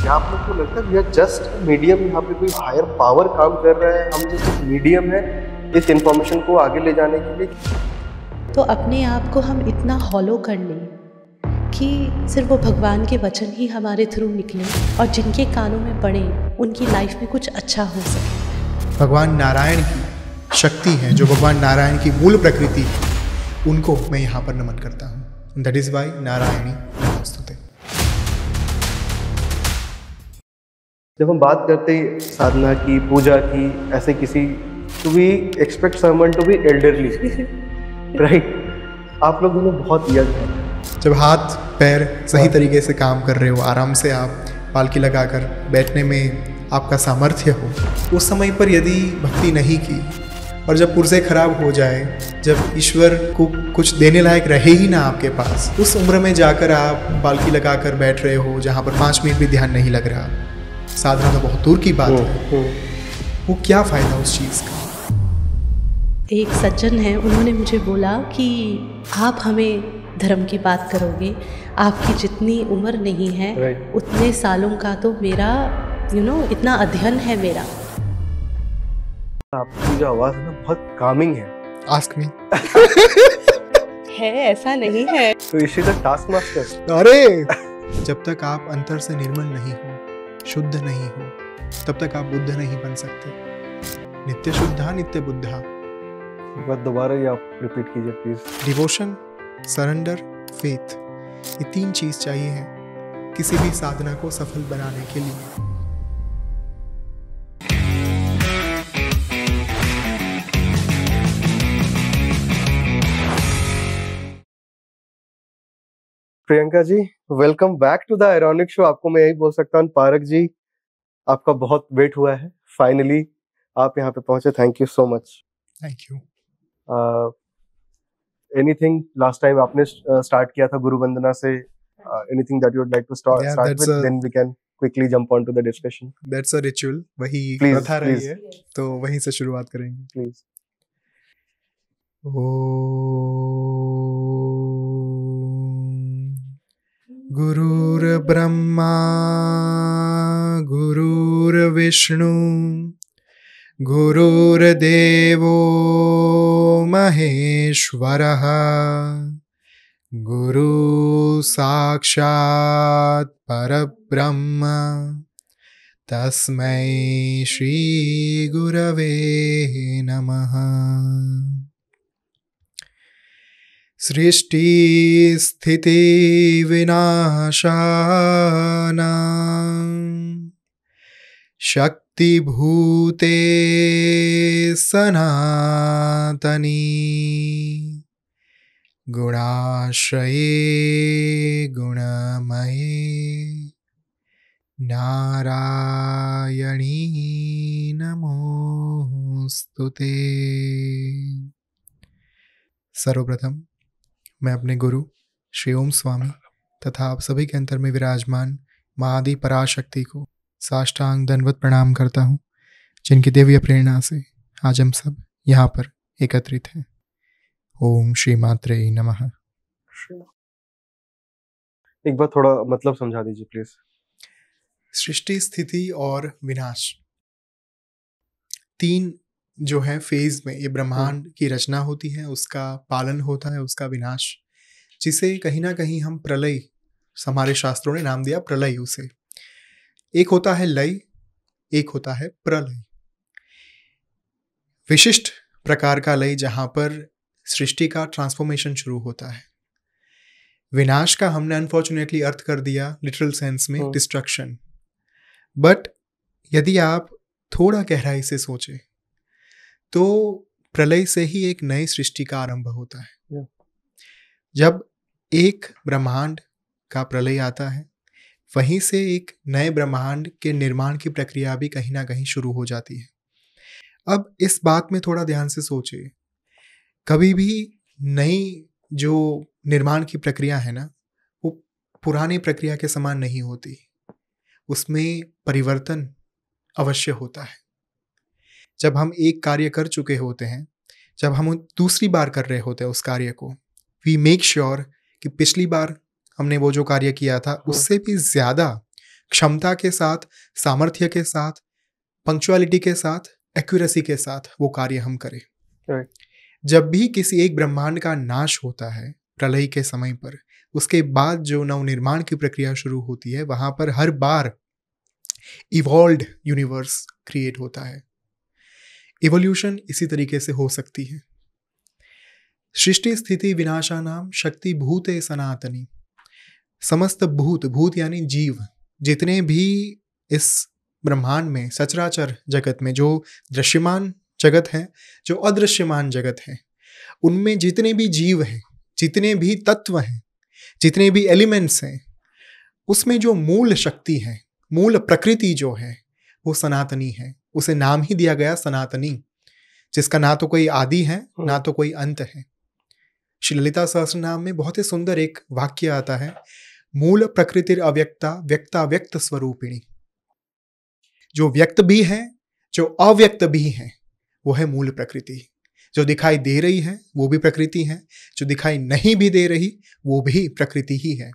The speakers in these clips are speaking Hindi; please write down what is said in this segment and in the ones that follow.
क्या आप लोग को लगता है वी आर जस्ट मीडियम, यहाँ पे कोई हायर पावर काम कर रहा है, हम जस्ट मीडियम है इस इंफॉर्मेशन को आगे ले जाने के लिए? तो अपने आप को हम इतना हॉलो कर लें कि सिर्फ वो भगवान के वचन ही हमारे थ्रू निकले और जिनके कानों में पड़े उनकी लाइफ में कुछ अच्छा हो सके। भगवान नारायण की शक्ति है, जो भगवान नारायण की मूल प्रकृति है, उनको मैं यहाँ पर नमन करता हूँ। दैट इज वाई नारायणी नमोस्तुते। जब हम बात करते हैं साधना की, पूजा की, ऐसे किसी, तो we expect someone to be elderly, right? आप लोग दोनों बहुत यंग हैं। जब हाथ पैर सही तरीके से काम कर रहे हो, आराम से आप पालकी लगाकर बैठने में आपका सामर्थ्य हो, उस समय पर यदि भक्ति नहीं की और जब पुर्जे खराब हो जाए, जब ईश्वर को कुछ देने लायक रहे ही ना आपके पास, उस उम्र में जाकर आप पालकी लगाकर बैठ रहे हो जहाँ पर 5 मिनट भी ध्यान नहीं लग रहा, साधना तो बहुत दूर की बात है, वो क्या फ़ायदा उस चीज़ का? एक सज्जन है, उन्होंने मुझे बोला कि आप हमें धर्म की बात करोगे, आपकी जितनी उम्र नहीं है उतने सालों का तो मेरा इतना अध्ययन है मेरा। आपकी जो आवाज़ है ना बहुत कामिंग है। Ask me. है, ऐसा नहीं है। तो इसी द टास्क मास्टर। अरे जब तक आप अंतर से निर्मल नहीं हो, शुद्ध नहीं हो, तब तक आप बुद्ध नहीं बन सकते। नित्य शुद्धा नित्य बुद्धा। एक बार दोबारा ये आप रिपीट कीजिए प्लीज। डिवोशन, सरेंडर, फेथ, ये 3 चीज चाहिए है किसी भी साधना को सफल बनाने के लिए। Priyanka ji, welcome back to the ironic show. आपको मैं यही बोल सकता हूँ। पारक जी, आपका बहुत वेट हुआ है, फाइनली आप यहाँ पे पहुंचे। Thank you so much. Thank you. Anything, last time आपने स्टार्ट किया था गुरु वंदना से, anything that you would like to start with, then we can quickly jump on to the discussion. That's a ritual, वही प्रथा रही है, तो वहीं से शुरुआत करेंगे। प्लीज। गुरुर्ब्रह्मा गुरुर्विष्णु गुरुर्देवो महेश्वरः गुरु साक्षात् परब्रह्म तस्मै श्री गुरवे नमः। सृष्टि स्थिति विनाशानां शक्तिभूते सनातनी गुणाश्रये गुणमये नारायणी नमोस्तुते। सर्वप्रथम मैं अपने गुरु श्री ओम स्वामी तथा आप सभी के अंतर में विराजमान महाआदि पराशक्ति को साष्टांग दंडवत प्रणाम करता हूँ, जिनकी दिव्य प्रेरणा से आज हम सब यहाँ पर एकत्रित हैं। ओम श्री मात्रे नमः। एक बार थोड़ा मतलब समझा दीजिए प्लीज। सृष्टि, स्थिति और विनाश, 3 जो है फेज में ये ब्रह्मांड की रचना होती है, उसका पालन होता है, उसका विनाश, जिसे कहीं ना कहीं हम प्रलय, हमारे शास्त्रों ने नाम दिया प्रलय उसे। एक होता है लय, एक होता है प्रलय। विशिष्ट प्रकार का लय जहां पर सृष्टि का ट्रांसफॉर्मेशन शुरू होता है। विनाश का हमने अनफॉर्चुनेटली अर्थ कर दिया लिटरल सेंस में डिस्ट्रक्शन, बट यदि आप थोड़ा गहराई से सोचें तो प्रलय से ही एक नई सृष्टि का आरंभ होता है। जब एक ब्रह्मांड का प्रलय आता है, वहीं से एक नए ब्रह्मांड के निर्माण की प्रक्रिया भी कहीं ना कहीं शुरू हो जाती है। अब इस बात में थोड़ा ध्यान से सोचिए, कभी भी नई जो निर्माण की प्रक्रिया है ना, वो पुरानी प्रक्रिया के समान नहीं होती, उसमें परिवर्तन अवश्य होता है। जब हम एक कार्य कर चुके होते हैं, जब हम दूसरी बार कर रहे होते हैं उस कार्य को, वी मेक श्योर कि पिछली बार हमने वो जो कार्य किया था उससे भी ज़्यादा क्षमता के साथ, सामर्थ्य के साथ, पंक्चुअलिटी के साथ, एक्यूरेसी के साथ वो कार्य हम करें। Right. जब भी किसी एक ब्रह्मांड का नाश होता है प्रलय के समय पर, उसके बाद जो नवनिर्माण की प्रक्रिया शुरू होती है, वहां पर हर बार इवॉल्व्ड यूनिवर्स क्रिएट होता है। इवोल्यूशन इसी तरीके से हो सकती है। सृष्टि स्थिति विनाशानाम शक्ति भूते सनातनी। समस्त भूत, भूत यानी जीव, जितने भी इस ब्रह्मांड में, सचराचर जगत में, जो दृश्यमान जगत है, जो अदृश्यमान जगत है, उनमें जितने भी जीव हैं, जितने भी तत्व हैं, जितने भी एलिमेंट्स हैं, उसमें जो मूल शक्ति है, मूल प्रकृति जो है, वो सनातनी है। उसे नाम ही दिया गया सनातनी, जिसका ना तो कोई आदि है ना तो कोई अंत है। श्री ललिता सहस्रनाम में बहुत ही सुंदर एक वाक्य आता है, मूल प्रकृतिर अव्यक्ता व्यक्ता व्यक्त स्वरूपिणी। जो व्यक्त भी है, जो अव्यक्त भी है, वो है मूल प्रकृति। जो दिखाई दे रही है वो भी प्रकृति है, जो दिखाई नहीं भी दे रही वो भी प्रकृति ही है।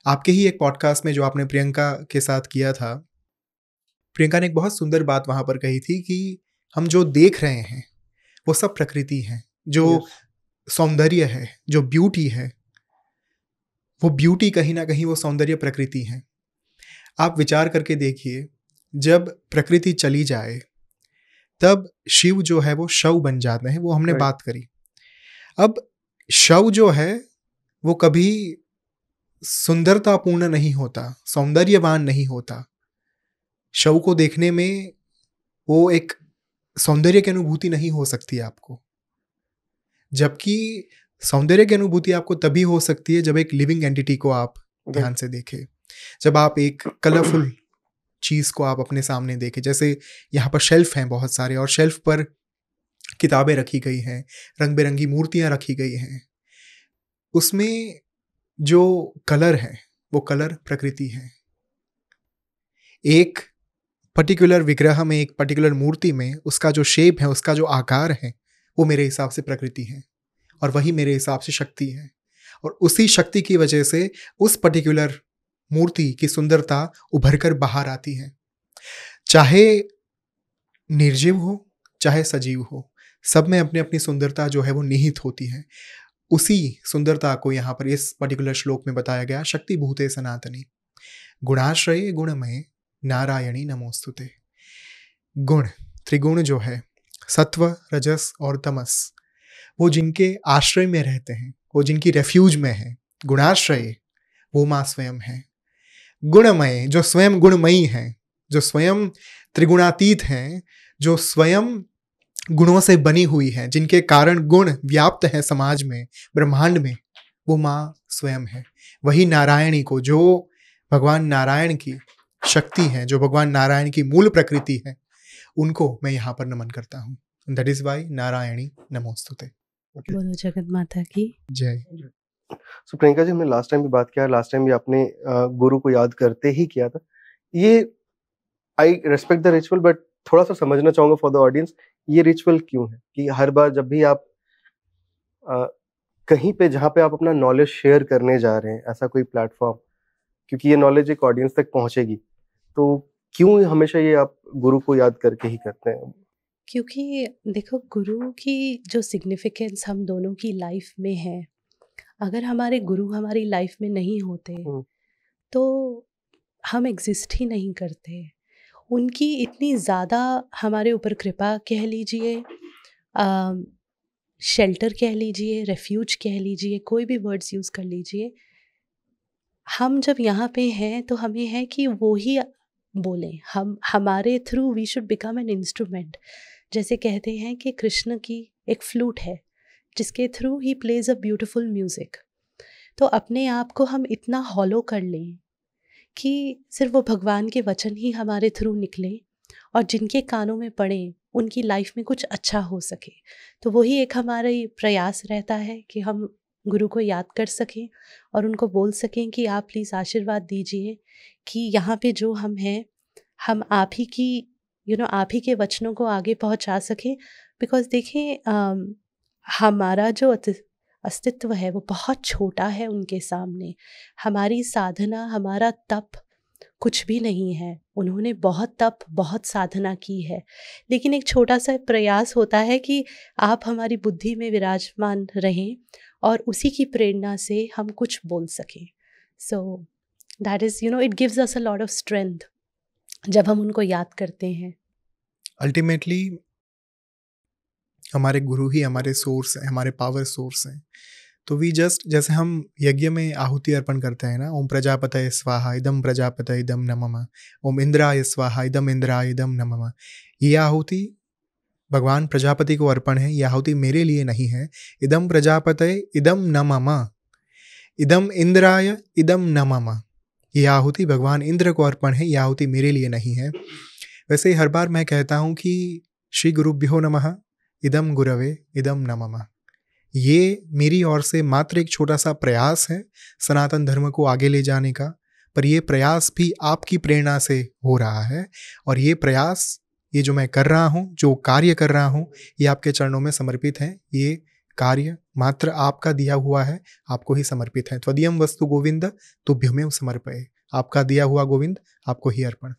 आपके ही एक पॉडकास्ट में जो आपने प्रियंका के साथ किया था, प्रियंका ने एक बहुत सुंदर बात वहां पर कही थी कि हम जो देख रहे हैं वो सब प्रकृति है। जो सौंदर्य है, जो ब्यूटी है, वो ब्यूटी कहीं ना कहीं वो सौंदर्य प्रकृति है। आप विचार करके देखिए, जब प्रकृति चली जाए तब शिव जो है वो शव बन जाते हैं, वो हमने बात करी। अब शव जो है वो कभी सुंदरतापूर्ण नहीं होता, सौंदर्यवान नहीं होता। शव को देखने में वो एक सौंदर्य की अनुभूति नहीं हो सकती आपको, जबकि सौंदर्य की अनुभूति आपको तभी हो सकती है जब एक लिविंग एंटिटी को आप ध्यान से देखें, जब आप एक कलरफुल चीज को आप अपने सामने देखें। जैसे यहाँ पर शेल्फ हैं बहुत सारे, और शेल्फ पर किताबें रखी गई हैं, रंग बिरंगी मूर्तियां रखी गई हैं। उसमें जो कलर है वो कलर प्रकृति है। एक पर्टिकुलर विग्रह में, एक पर्टिकुलर मूर्ति में उसका जो शेप है, उसका जो आकार है, वो मेरे हिसाब से प्रकृति है, और वही मेरे हिसाब से शक्ति है। और उसी शक्ति की वजह से उस पर्टिकुलर मूर्ति की सुंदरता उभर कर बाहर आती है। चाहे निर्जीव हो चाहे सजीव हो, सब में अपनी अपनी सुंदरता जो है वो निहित होती है। उसी सुंदरता को यहाँ पर इस पर्टिकुलर श्लोक में बताया गया, शक्ति भूते सनातनी गुणाश्रये गुणमय नारायणी नमोस्तुते। गुण, त्रिगुण जो है, सत्व, रजस और तमस, वो जिनके आश्रय में रहते हैं, वो जिनकी रेफ्यूज में है, गुणाश्रय, वो माँ स्वयं है। गुणमय, जो स्वयं गुणमयी हैं, जो स्वयं त्रिगुणातीत हैं, जो स्वयं गुणों से बनी हुई है, जिनके कारण गुण व्याप्त है समाज में, ब्रह्मांड में, वो माँ स्वयं है। वही नारायणी को, जो भगवान नारायण की शक्ति है, जो भगवान नारायण की मूल प्रकृति है, उनको मैं यहाँ पर नमन करता हूँ। दैट इज वाई नारायणी नमोस्तुते। बोलो जगत माता की जय। सो प्रियंका जी, हमने लास्ट टाइम भी बात किया, लास्ट टाइम भी आपने गुरु को याद करते ही किया था। ये आई रेस्पेक्ट द रिचुअल, बट थोड़ा सा समझना चाहूंगा फॉर द ऑडियंस, ये रिचुअल क्यों है कि हर बार जब भी आप कहीं पे जहाँ पे आप अपना नॉलेज शेयर करने जा रहे हैं, ऐसा कोई प्लेटफॉर्म, क्योंकि ये नॉलेज एक ऑडियंस तक पहुंचेगी, तो क्यों हमेशा ये आप गुरु को याद करके ही करते हैं? क्योंकि देखो, गुरु की जो सिग्निफिकेंस हम दोनों की लाइफ में है, अगर हमारे गुरु हमारी लाइफ में नहीं होते तो हम एग्जिस्ट ही नहीं करते। उनकी इतनी ज़्यादा हमारे ऊपर कृपा कह लीजिए, शेल्टर कह लीजिए, रेफ्यूज कह लीजिए, कोई भी वर्ड्स यूज़ कर लीजिए। हम जब यहाँ पे हैं तो हमें है कि वो ही बोलें, हमारे through we should become an instrument. जैसे कहते हैं कि कृष्ण की एक फ्लूट है जिसके through he plays a beautiful music. तो अपने आप को हम इतना हॉलो कर लें कि सिर्फ वो भगवान के वचन ही हमारे थ्रू निकले और जिनके कानों में पड़े उनकी लाइफ में कुछ अच्छा हो सके। तो वही एक हमारा प्रयास रहता है कि हम गुरु को याद कर सकें और उनको बोल सकें कि आप प्लीज़ आशीर्वाद दीजिए कि यहाँ पे जो हम हैं, हम आप ही की आप ही के वचनों को आगे पहुँचा सकें। बिकॉज़ देखें, हमारा जो अस्तित्व है वो बहुत छोटा है उनके सामने। हमारी साधना, हमारा तप, कुछ भी नहीं है। उन्होंने बहुत तप, बहुत साधना की है, लेकिन एक छोटा सा प्रयास होता है कि आप हमारी बुद्धि में विराजमान रहें और उसी की प्रेरणा से हम कुछ बोल सकें। So that is it gives us a lot of strength जब हम उनको याद करते हैं। अल्टीमेटली हमारे गुरु ही हमारे सोर्स हैं, हमारे पावर सोर्स हैं। तो वी जस्ट, जैसे हम यज्ञ में आहुति अर्पण करते हैं ना, ओम प्रजापतये स्वाहा इदम प्रजापतये इदम नमः, ओम इंद्राय स्वाहा इदम इंद्राय इदम नमः। ये आहुति भगवान प्रजापति को अर्पण है, ये आहुति मेरे लिए नहीं है। इदम प्रजापतये इदम नमः, इदम इंद्राय इदम नमः। ये आहुति भगवान इंद्र को अर्पण है, ये आहुति मेरे लिए नहीं है। वैसे ही हर बार मैं कहता हूँ कि श्री गुरुभ्यो नमः, इदम गुरवे इदम नमः। ये मेरी ओर से मात्र एक छोटा सा प्रयास है सनातन धर्म को आगे ले जाने का, पर ये प्रयास भी आपकी प्रेरणा से हो रहा है। और ये प्रयास, ये जो मैं कर रहा हूँ, जो कार्य कर रहा हूँ, ये आपके चरणों में समर्पित है। ये कार्य मात्र आपका दिया हुआ है, आपको ही समर्पित है। त्वदीयम वस्तु गोविंद तुभ्यमेव समर्पये। आपका दिया हुआ गोविंद आपको ही अर्पण।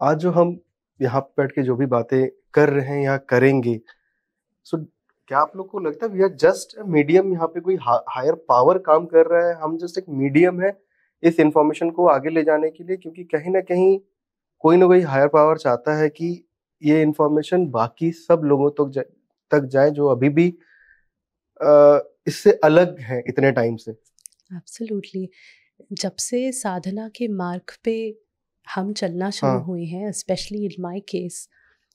आज जो हम यहाँ पे बैठ के जो भी बातें कर रहे हैं या करेंगे, सो क्या आप लोग को लगता है वी आर जस्ट मीडियम? यहाँ पे कोई हायर पावर काम कर रहा है, हम जस्ट एक मीडियम है इस इंफॉर्मेशन को आगे ले जाने के लिए? क्योंकि कहीं ना कहीं कोई ना कोई हायर पावर चाहता है कि ये इंफॉर्मेशन बाकी सब लोगों तक जाए जो अभी भी इससे अलग है इतने टाइम से। एब्सोल्युटली। जब से साधना के मार्ग पे हम चलना शुरू हुए हैं, स्पेशली इन माय केस,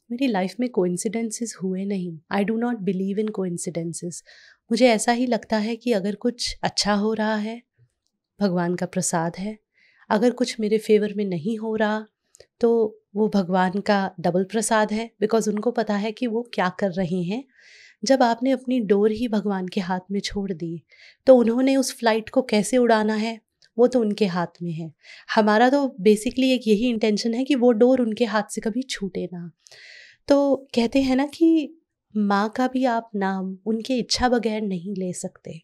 मेरी लाइफ में कोइंसिडेंसेस हुए नहीं। I do not believe in coincidences. मुझे ऐसा ही लगता है कि अगर कुछ अच्छा हो रहा है, भगवान का प्रसाद है। अगर कुछ मेरे फेवर में नहीं हो रहा तो वो भगवान का डबल प्रसाद है, बिकॉज उनको पता है कि वो क्या कर रहे हैं। जब आपने अपनी डोर ही भगवान के हाथ में छोड़ दी, तो उन्होंने उस फ्लाइट को कैसे उड़ाना है वो तो उनके हाथ में है। हमारा तो बेसिकली एक यही इंटेंशन है कि वो डोर उनके हाथ से कभी छूटे ना। तो कहते हैं ना कि माँ का भी आप नाम उनके इच्छा बगैर नहीं ले सकते।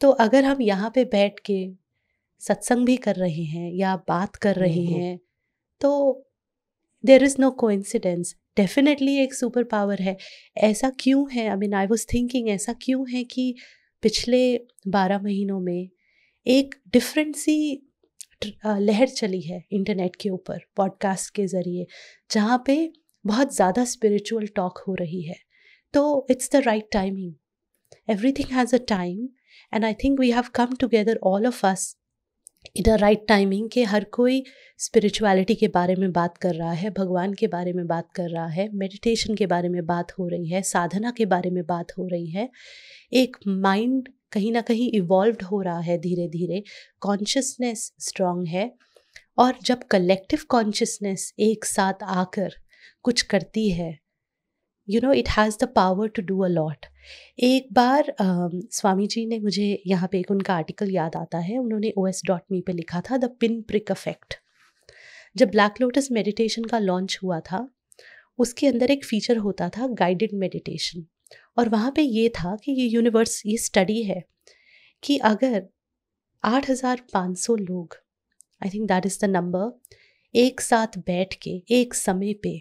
तो अगर हम यहाँ पे बैठ के सत्संग भी कर रहे हैं या बात कर रहे हैं, तो there is no coincidence. Definitely एक सुपर पावर है। ऐसा क्यों है, I mean I was thinking, ऐसा क्यों है कि पिछले 12 महीनों में एक डिफरेंट सी लहर चली है इंटरनेट के ऊपर, पॉडकास्ट के ज़रिए, जहाँ पे बहुत ज़्यादा स्पिरिचुअल टॉक हो रही है। तो it's the right timing. Everything has a time, and I think we have come together all of us in a right timing कि हर कोई स्पिरिचुअलिटी के बारे में बात कर रहा है, भगवान के बारे में बात कर रहा है, मेडिटेशन के बारे में बात हो रही है, साधना के बारे में बात हो रही है। एक माइंड कहीं ना कहीं इवॉल्व्ड हो रहा है धीरे धीरे, कॉन्शियसनेस स्ट्रांग है, और जब कलेक्टिव कॉन्शियसनेस एक साथ आकर कुछ करती है, it has the power to do a lot. एक बार स्वामी जी ने, मुझे यहाँ पे एक उनका आर्टिकल याद आता है, उन्होंने os.me पे लिखा था, द पिन प्रिक इफेक्ट। जब ब्लैक लोटस मेडिटेशन का लॉन्च हुआ था, उसके अंदर एक फीचर होता था गाइडेड मेडिटेशन, और वहाँ पे ये था कि ये स्टडी है कि अगर 8,500 लोग, I think that is the number, एक साथ बैठ के एक समय पे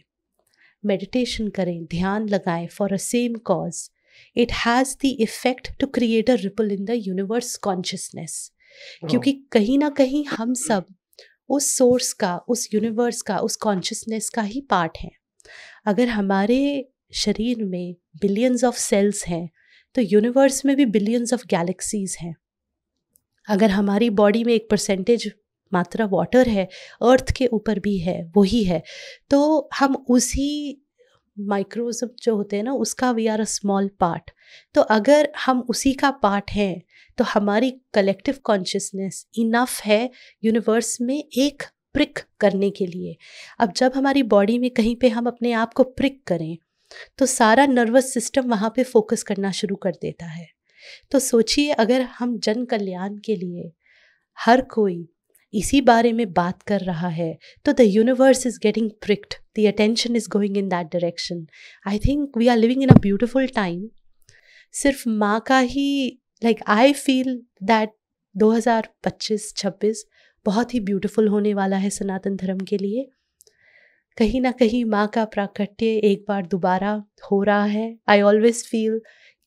मेडिटेशन करें, ध्यान लगाएं for a same cause, it has the effect to create a ripple in the universe consciousness. क्योंकि कहीं ना कहीं हम सब उस सोर्स का, उस यूनिवर्स का, उस कॉन्शियसनेस का ही पार्ट हैं। अगर हमारे शरीर में बिलियंस ऑफ सेल्स हैं, तो यूनिवर्स में भी बिलियंस ऑफ गैलेक्सीज हैं। अगर हमारी बॉडी में 1% मात्रा वाटर है, अर्थ के ऊपर भी है, वही है, तो हम उसी माइक्रोज़म जो होते हैं ना, उसका we are a small part. तो अगर हम उसी का पार्ट हैं, तो हमारी कलेक्टिव कॉन्शियसनेस इनफ है यूनिवर्स में एक प्रिक करने के लिए। अब जब हमारी बॉडी में कहीं पे हम अपने आप को प्रिक करें, तो सारा नर्वस सिस्टम वहाँ पे फोकस करना शुरू कर देता है। तो सोचिए, अगर हम जन कल्याण के लिए हर कोई इसी बारे में बात कर रहा है, तो the universe is getting pricked, the attention is going in that direction. I think we are living in a beautiful time. सिर्फ माँ का ही, लाइक आई फील दैट 2025-26 बहुत ही ब्यूटीफुल होने वाला है सनातन धर्म के लिए। कहीं ना कहीं माँ का प्राकट्य एक बार दोबारा हो रहा है। आई ऑलवेज फील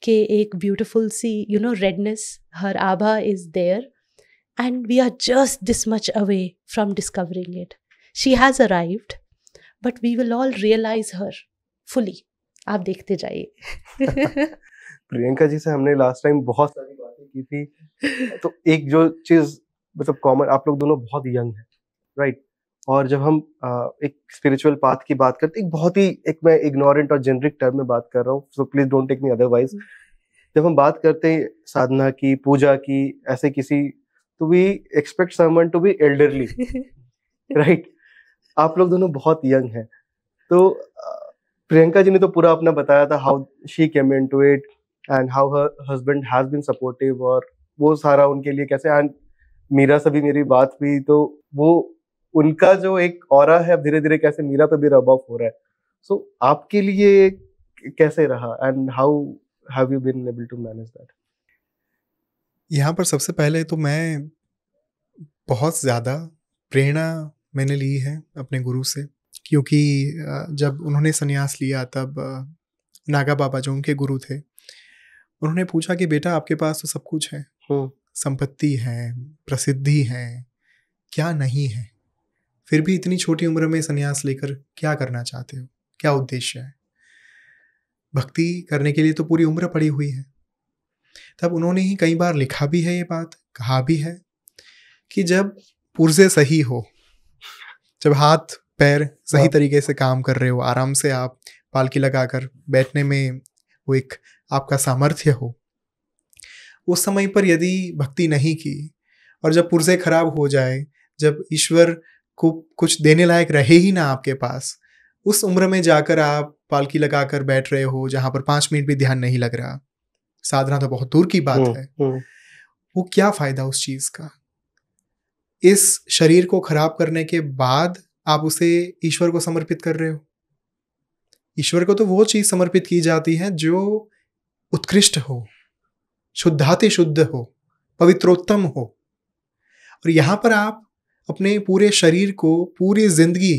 कि एक ब्यूटीफुल सी रेडनेस, हर आभा is there and we are just this much away from discovering it. She has arrived but we will all realise her fully. आप देखते जाइए। प्रियंका जी से हमने लास्ट टाइम बहुत सारी बातें की थी, तो एक जो चीज मतलब कॉमन, आप लोग दोनों बहुत यंग हैं, राइट? और जब हम एक स्पिरिचुअल पाथ की बात करते हैं, बहुत ही एक मैं इग्नोरेंट और जेनरिक टर्म में बात कर रहा हूँ, so please don't take me otherwise. जब हम बात करते हैं साधना की, पूजा की, ऐसे किसी, तो we expect someone to be elderly, right? आप लोग दोनों बहुत यंग हैं, तो प्रियंका जी ने तो पूरा अपना बताया था, how she came into it and how her husband has been supportive, और वो सारा उनके लिए कैसे। एंड मीरा से भी मेरी बात हुई, तो वो उनका जो एक ऑरा है अब धीरे धीरे कैसे मीरा पे भी रब ऑफ हो रहा है। सो आपके लिए कैसे रहा and how have you been able to manage that? यहाँ पर सबसे पहले तो मैं बहुत ज़्यादा प्रेरणा मैंने ली है अपने गुरु से, क्योंकि जब उन्होंने संन्यास लिया तब नागा बाबा जो उनके गुरु थे, उन्होंने पूछा कि बेटा आपके पास तो सब कुछ है, संपत्ति है, प्रसिद्धि है, क्या नहीं है? फिर भी इतनी छोटी उम्र में संन्यास लेकर क्या करना चाहते हो, क्या उद्देश्य है? भक्ति करने के लिए तो पूरी उम्र पड़ी हुई है। तब उन्होंने ही कई बार लिखा भी है ये बात, कहा भी है कि जब पुर्जे सही हो, जब हाथ पैर सही तरीके से काम कर रहे हो, आराम से आप पालकी लगाकर बैठने में वो एक आपका सामर्थ्य हो, उस समय पर यदि भक्ति नहीं की और जब पुर्जे खराब हो जाए, जब ईश्वर को कुछ देने लायक रहे ही ना आपके पास, उस उम्र में जाकर आप पालकी लगाकर बैठ रहे हो जहां पर 5 मिनट भी ध्यान नहीं लग रहा, साधना तो बहुत दूर की बात है, वो क्या फायदा उस चीज का? इस शरीर को खराब करने के बाद आप उसे ईश्वर को समर्पित कर रहे हो। ईश्वर को तो वो चीज समर्पित की जाती है जो उत्कृष्ट हो, शुद्धाति शुद्ध हो, पवित्रोत्तम हो। और यहां पर आप अपने पूरे शरीर को पूरी जिंदगी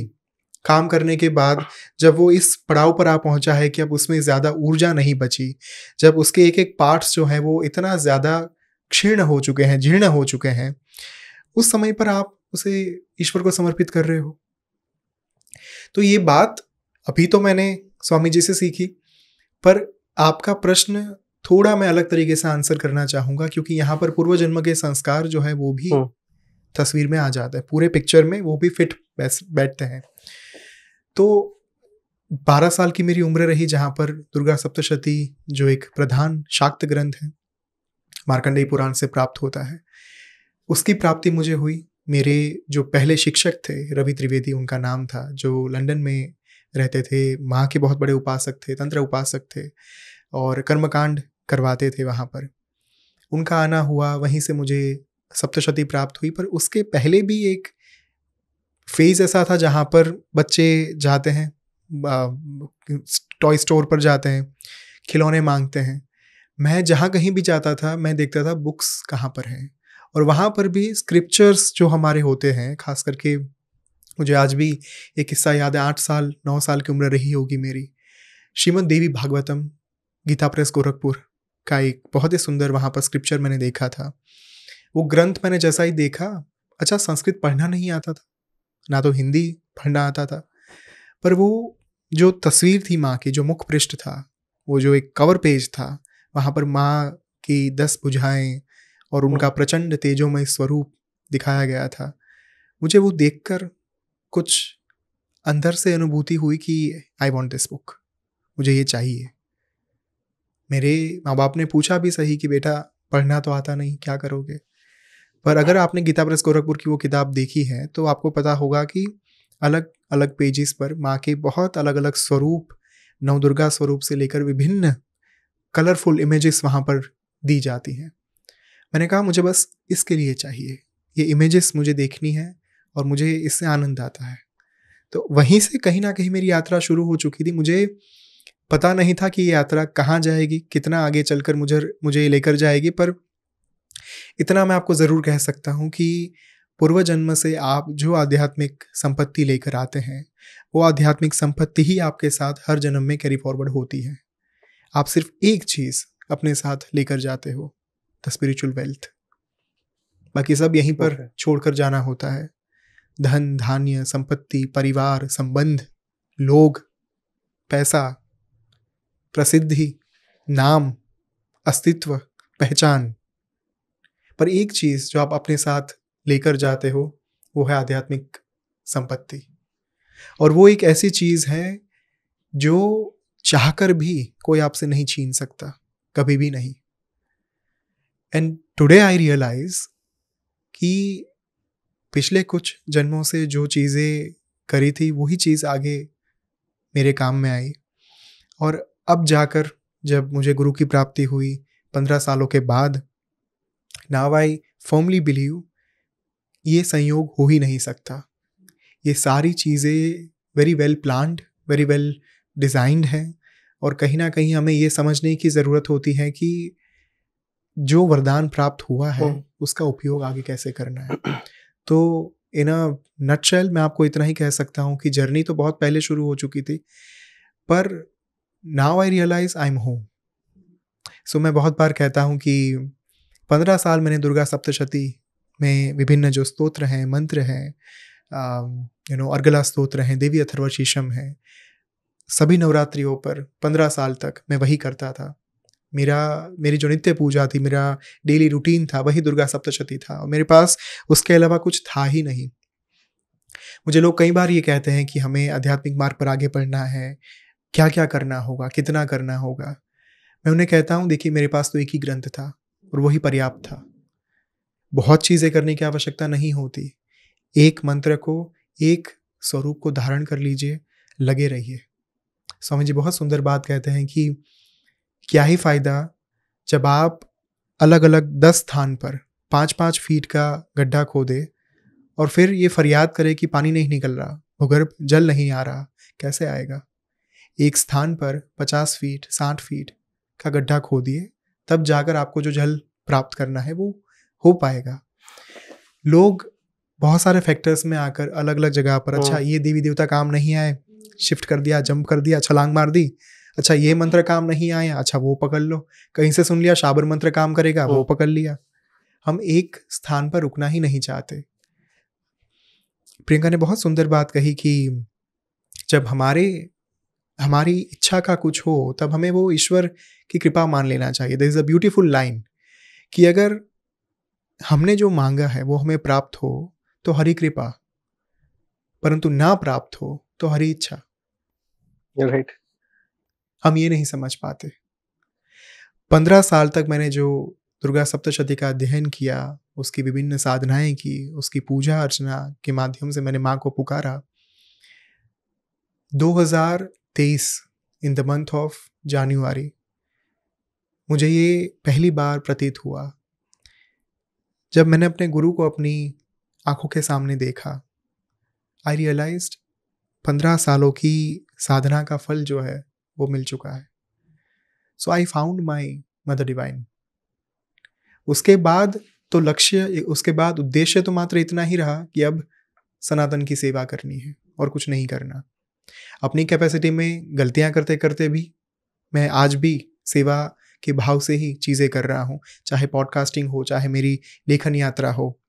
काम करने के बाद जब वो इस पड़ाव पर आ पहुंचा है कि अब उसमें ज़्यादा ऊर्जा नहीं बची, जब उसके एक एक पार्ट्स जो हैं वो इतना ज़्यादा क्षीण हो चुके हैं, जीर्ण हो चुके हैं, उस समय पर आप उसे ईश्वर को समर्पित कर रहे हो। तो ये बात अभी तो मैंने स्वामी जी से सीखी, पर आपका प्रश्न थोड़ा मैं अलग तरीके से आंसर करना चाहूँगा, क्योंकि यहाँ पर पूर्व जन्म के संस्कार जो है वो भी तस्वीर में आ जाता है, पूरे पिक्चर में वो भी फिट बैठते हैं। तो 12 साल की मेरी उम्र रही जहाँ पर दुर्गा सप्तशती जो एक प्रधान शाक्त ग्रंथ है, मार्कंडेय पुराण से प्राप्त होता है, उसकी प्राप्ति मुझे हुई। मेरे जो पहले शिक्षक थे रवि त्रिवेदी उनका नाम था, जो लंदन में रहते थे, माँ के बहुत बड़े उपासक थे, तंत्र उपासक थे और कर्मकांड करवाते थे वहाँ पर। उनका आना हुआ, वहीं से मुझे सप्तशती प्राप्त हुई। पर उसके पहले भी एक फेज़ ऐसा था जहाँ पर बच्चे जाते हैं, टॉय स्टोर पर जाते हैं, खिलौने मांगते हैं। मैं जहाँ कहीं भी जाता था मैं देखता था बुक्स कहाँ पर हैं, और वहाँ पर भी स्क्रिप्चर्स जो हमारे होते हैं, खास करके मुझे आज भी एक किस्सा याद है, 8 साल 9 साल की उम्र रही होगी मेरी। श्रीमद् देवी भागवतम गीता प्रेस गोरखपुर का एक बहुत ही सुंदर वहाँ पर स्क्रिप्चर मैंने देखा था। वो ग्रंथ मैंने जैसा ही देखा, अच्छा संस्कृत पढ़ना नहीं आता था, ना तो हिंदी पढ़ना आता था, पर वो जो तस्वीर थी माँ की, जो मुख पृष्ठ था, वो जो एक कवर पेज था, वहाँ पर माँ की 10 भुजाएं और उनका प्रचंड तेजोमय स्वरूप दिखाया गया था। मुझे वो देखकर कुछ अंदर से अनुभूति हुई कि आई वॉन्ट दिस बुक, मुझे ये चाहिए। मेरे माँ बाप ने पूछा भी सही कि बेटा पढ़ना तो आता नहीं, क्या करोगे? पर अगर आपने गीता प्रेस गोरखपुर की वो किताब देखी है तो आपको पता होगा कि अलग अलग पेजेस पर माँ के बहुत अलग अलग स्वरूप, नवदुर्गा स्वरूप से लेकर विभिन्न कलरफुल इमेजेस वहाँ पर दी जाती हैं। मैंने कहा मुझे बस इसके लिए चाहिए, ये इमेजेस मुझे देखनी है और मुझे इससे आनंद आता है। तो वहीं से कहीं ना कहीं मेरी यात्रा शुरू हो चुकी थी। मुझे पता नहीं था कि ये यात्रा कहाँ जाएगी, कितना आगे चलकर मुझे लेकर जाएगी, पर इतना मैं आपको ज़रूर कह सकता हूँ कि पूर्व जन्म से आप जो आध्यात्मिक संपत्ति लेकर आते हैं, वो आध्यात्मिक संपत्ति ही आपके साथ हर जन्म में कैरी फॉरवर्ड होती है। आप सिर्फ एक चीज़ अपने साथ लेकर जाते हो, द स्पिरिचुअल वेल्थ। बाकी सब यहीं पर छोड़कर जाना होता है। धन, धान्य, संपत्ति, परिवार, संबंध, लोग, पैसा, प्रसिद्धि, नाम, अस्तित्व, पहचान। पर एक चीज़ जो आप अपने साथ लेकर जाते हो वो है आध्यात्मिक संपत्ति। और वो एक ऐसी चीज़ है जो चाहकर भी कोई आपसे नहीं छीन सकता, कभी भी नहीं। एंड टुडे आई रियलाइज कि पिछले कुछ जन्मों से जो चीज़ें करी थी वही चीज़ आगे मेरे काम में आई। और अब जाकर जब मुझे गुरु की प्राप्ति हुई 15 सालों के बाद, नाउ आई फर्मली बिलीव ये संयोग हो ही नहीं सकता। ये सारी चीज़ें very well planned, very well designed हैं। और कहीं ना कहीं हमें ये समझने की ज़रूरत होती है कि जो वरदान प्राप्त हुआ है उसका उपयोग आगे कैसे करना है। तो इन अ नटशेल मैं आपको इतना ही कह सकता हूँ कि जर्नी तो बहुत पहले शुरू हो चुकी थी, पर now I realize I am home. So मैं बहुत बार कहता हूँ कि 15 साल मैंने दुर्गा सप्तशती में विभिन्न जो स्तोत्र हैं, मंत्र हैं, अर्गला स्तोत्र हैं, देवी अथर्वशीर्षम है, सभी नवरात्रियों पर 15 साल तक मैं वही करता था। मेरी जो नित्य पूजा थी, मेरा डेली रूटीन था, वही दुर्गा सप्तशती था। और मेरे पास उसके अलावा कुछ था ही नहीं। मुझे लोग कई बार ये कहते हैं कि हमें आध्यात्मिक मार्ग पर आगे बढ़ना है, क्या क्या करना होगा, कितना करना होगा। मैं उन्हें कहता हूँ, देखिए मेरे पास तो एक ही ग्रंथ था और वही पर्याप्त था। बहुत चीज़ें करने की आवश्यकता नहीं होती। एक मंत्र को, एक स्वरूप को धारण कर लीजिए, लगे रहिए। स्वामी जी बहुत सुंदर बात कहते हैं कि क्या ही फ़ायदा जब आप अलग अलग 10 स्थान पर 5-5 फीट का गड्ढा खोदे और फिर ये फरियाद करे कि पानी नहीं निकल रहा, भूगर्भ जल नहीं आ रहा। कैसे आएगा? एक स्थान पर 50 फीट 60 फीट का गड्ढा खोदिए, तब जाकर आपको जो जल प्राप्त करना है वो हो पाएगा। लोग बहुत सारे फैक्टर्स में आकर अलग अलग जगह पर, अच्छा ये देवी देवता काम नहीं आए, शिफ्ट कर दिया, जंप कर दिया, छलांग मार दी। अच्छा ये मंत्र काम नहीं आया, अच्छा वो पकड़ लो। कहीं से सुन लिया शाबर मंत्र काम करेगा, वो पकड़ लिया। हम एक स्थान पर रुकना ही नहीं चाहते। प्रियंका ने बहुत सुंदर बात कही कि जब हमारी इच्छा का कुछ हो तब हमें वो ईश्वर की कृपा मान लेना चाहिए। There is a beautiful line कि अगर हमने जो मांगा है वो हमें प्राप्त हो तो हरी कृपा, परंतु ना प्राप्त हो तो हरी इच्छा। राइट। हम ये नहीं समझ पाते। 15 साल तक मैंने जो दुर्गा सप्तशती का अध्ययन किया, उसकी विभिन्न साधनाएं की, उसकी पूजा अर्चना के माध्यम से मैंने माँ को पुकारा। 2023 in the month of January मुझे ये पहली बार प्रतीत हुआ जब मैंने अपने गुरु को अपनी आंखों के सामने देखा। आई रियलाइज्ड 15 सालों की साधना का फल जो है वो मिल चुका है। So I found my mother divine. उसके बाद तो उसके बाद उद्देश्य तो मात्र इतना ही रहा कि अब सनातन की सेवा करनी है और कुछ नहीं करना। अपनी कैपेसिटी में गलतियां करते करते भी मैं आज भी सेवा के भाव से ही चीज़ें कर रहा हूँ, चाहे पॉडकास्टिंग हो, चाहे मेरी लेखन यात्रा हो,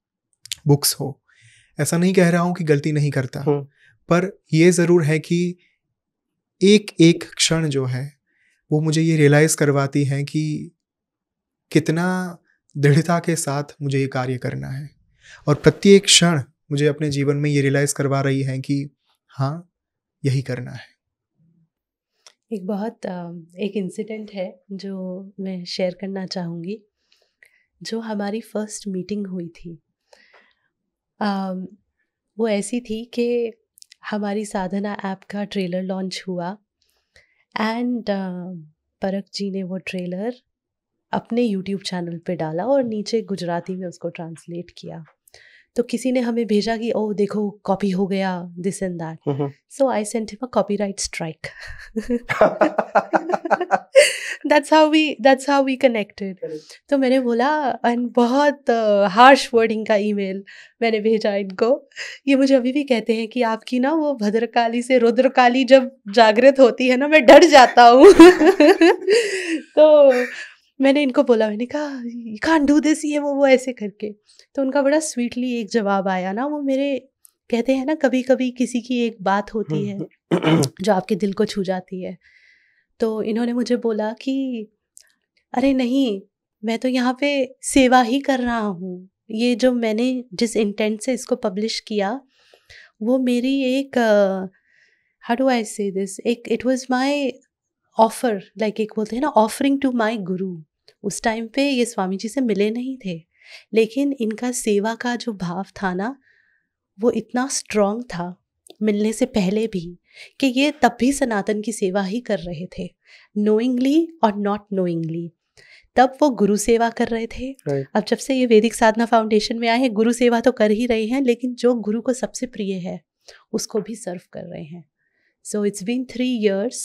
बुक्स हो। ऐसा नहीं कह रहा हूँ कि गलती नहीं करता, पर यह ज़रूर है कि एक एक क्षण जो है वो मुझे ये रियलाइज़ करवाती है कि कितना दृढ़ता के साथ मुझे ये कार्य करना है। और प्रत्येक क्षण मुझे अपने जीवन में ये रियलाइज़ करवा रही है कि हाँ, यही करना है। एक इंसिडेंट है जो मैं शेयर करना चाहूँगी। जो हमारी फर्स्ट मीटिंग हुई थी वो ऐसी थी कि हमारी साधना ऐप का ट्रेलर लॉन्च हुआ एंड परख जी ने वो ट्रेलर अपने यूट्यूब चैनल पे डाला और नीचे गुजराती में उसको ट्रांसलेट किया। तो किसी ने हमें भेजा कि ओ देखो कॉपी हो गया, this and that. So I sent him a copyright strike. that's how we connected. तो मैंने बोला, एंड बहुत हार्श वर्डिंग का ईमेल मैंने भेजा इनको. ये मुझे अभी भी कहते हैं कि आपकी ना वो भद्रकाली से रुद्रकाली जब जागृत होती है ना, मैं डर जाता हूँ. तो मैंने इनको बोला, मैंने कहा यू कांट डू दिस, ये वो ऐसे करके. तो उनका बड़ा स्वीटली एक जवाब आया ना. वो मेरे कहते हैं ना, कभी कभी किसी की एक बात होती है जो आपके दिल को छू जाती है. तो इन्होंने मुझे बोला कि अरे नहीं, मैं तो यहाँ पे सेवा ही कर रहा हूँ. ये जो मैंने जिस इंटेंट से इसको पब्लिश किया, वो मेरी एक हाउ डू आई से दिस, एक it was my offer, like एक बोलते हैं ना ऑफरिंग टू माय गुरु. उस टाइम पे ये स्वामी जी से मिले नहीं थे, लेकिन इनका सेवा का जो भाव था ना, वो इतना स्ट्रॉन्ग था मिलने से पहले भी, कि ये तब भी सनातन की सेवा ही कर रहे थे, नोइंगली और नॉट नोइंगली. तब वो गुरु सेवा कर रहे थे. अब जब से ये वैदिक साधना फाउंडेशन में आए हैं, गुरु सेवा तो कर ही रहे हैं, लेकिन जो गुरु को सबसे प्रिय है उसको भी सर्व कर रहे हैं. So it's been 3 years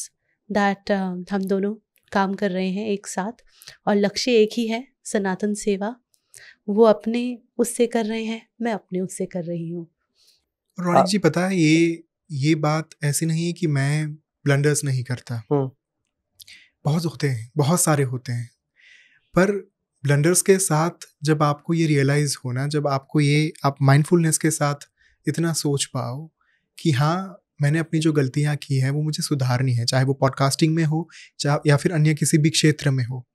that हम दोनों काम कर रहे हैं एक साथ, और लक्ष्य एक ही है, सनातन सेवा. वो अपने उससे कर रहे हैं, मैं अपने उससे कर रही हूँ. रौनिक जी, पता है ये बात ऐसी नहीं है कि मैं ब्लंडर्स नहीं करता. बहुत होते हैं, बहुत सारे होते हैं, पर ब्लंडर्स के साथ जब आपको ये रियलाइज होना, जब आपको ये आप माइंडफुलनेस के साथ इतना सोच पाओ कि हाँ, मैंने अपनी जो गलतियाँ की हैं वो मुझे सुधारनी है, चाहे वो पॉडकास्टिंग में हो या फिर अन्य किसी भी क्षेत्र में हो.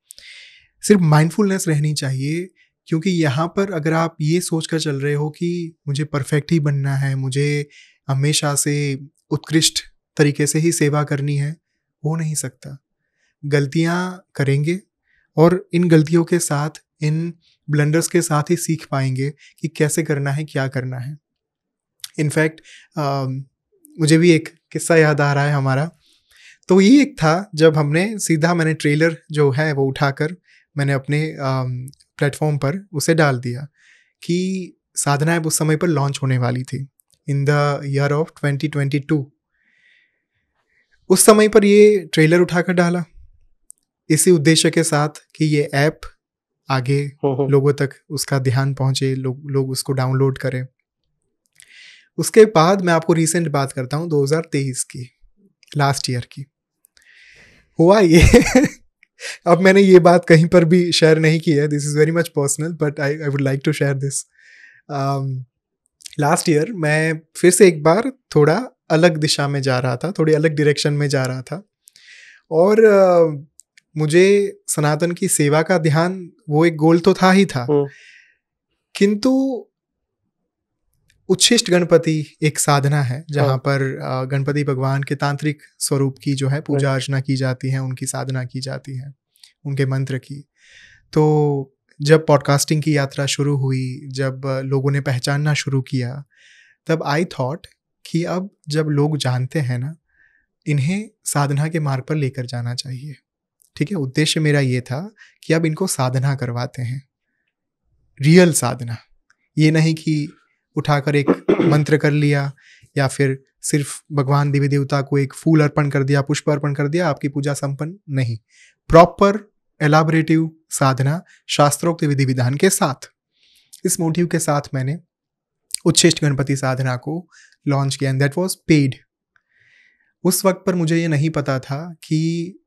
सिर्फ माइंडफुलनेस रहनी चाहिए, क्योंकि यहाँ पर अगर आप ये सोच कर चल रहे हो कि मुझे परफेक्ट ही बनना है, मुझे हमेशा से उत्कृष्ट तरीके से ही सेवा करनी है, हो नहीं सकता. गलतियाँ करेंगे और इन गलतियों के साथ, इन ब्लंडर्स के साथ ही सीख पाएंगे कि कैसे करना है, क्या करना है. इनफैक्ट मुझे भी एक किस्सा याद आ रहा है हमारा. तो ये एक था, जब मैंने ट्रेलर जो है वो उठाकर मैंने अपने प्लेटफॉर्म पर उसे डाल दिया कि साधना ऐप उस समय पर लॉन्च होने वाली थी इन द ईयर ऑफ 2022. उस समय पर ये ट्रेलर उठाकर डाला इसी उद्देश्य के साथ कि ये ऐप आगे लोगों तक उसका ध्यान पहुंचे, लोग उसको डाउनलोड करें. उसके बाद मैं आपको रीसेंट बात करता हूँ 2023 की, लास्ट ईयर की. हुआ ये अब मैंने ये बात कहीं पर भी शेयर नहीं की है, this is very much personal, but I would like to share this. Last year मैं फिर से एक बार थोड़ा अलग दिशा में जा रहा था, थोड़ी अलग डायरेक्शन में जा रहा था, और मुझे सनातन की सेवा का ध्यान, वो एक गोल तो था ही था, किंतु उच्छिष्ट गणपति एक साधना है जहाँ पर गणपति भगवान के तांत्रिक स्वरूप की जो है पूजा अर्चना की जाती है, उनकी साधना की जाती है, उनके मंत्र की. तो जब पॉडकास्टिंग की यात्रा शुरू हुई, जब लोगों ने पहचानना शुरू किया, तब आई थॉट कि अब जब लोग जानते हैं ना, इन्हें साधना के मार्ग पर लेकर जाना चाहिए. ठीक है, उद्देश्य मेरा ये था कि अब इनको साधना करवाते हैं, रियल साधना. ये नहीं कि उठाकर एक मंत्र कर लिया या फिर सिर्फ भगवान देवी देवता को एक फूल अर्पण कर दिया, पुष्प अर्पण कर दिया, आपकी पूजा संपन्न. नहीं, प्रॉपर एलाबोरेटिव साधना शास्त्रोक्त विधि विधान के साथ, इस मोटिव के साथ मैंने उच्छिष्ट गणपति साधना को लॉन्च किया, एंड दैट वाज पेड. उस वक्त पर मुझे ये नहीं पता था कि,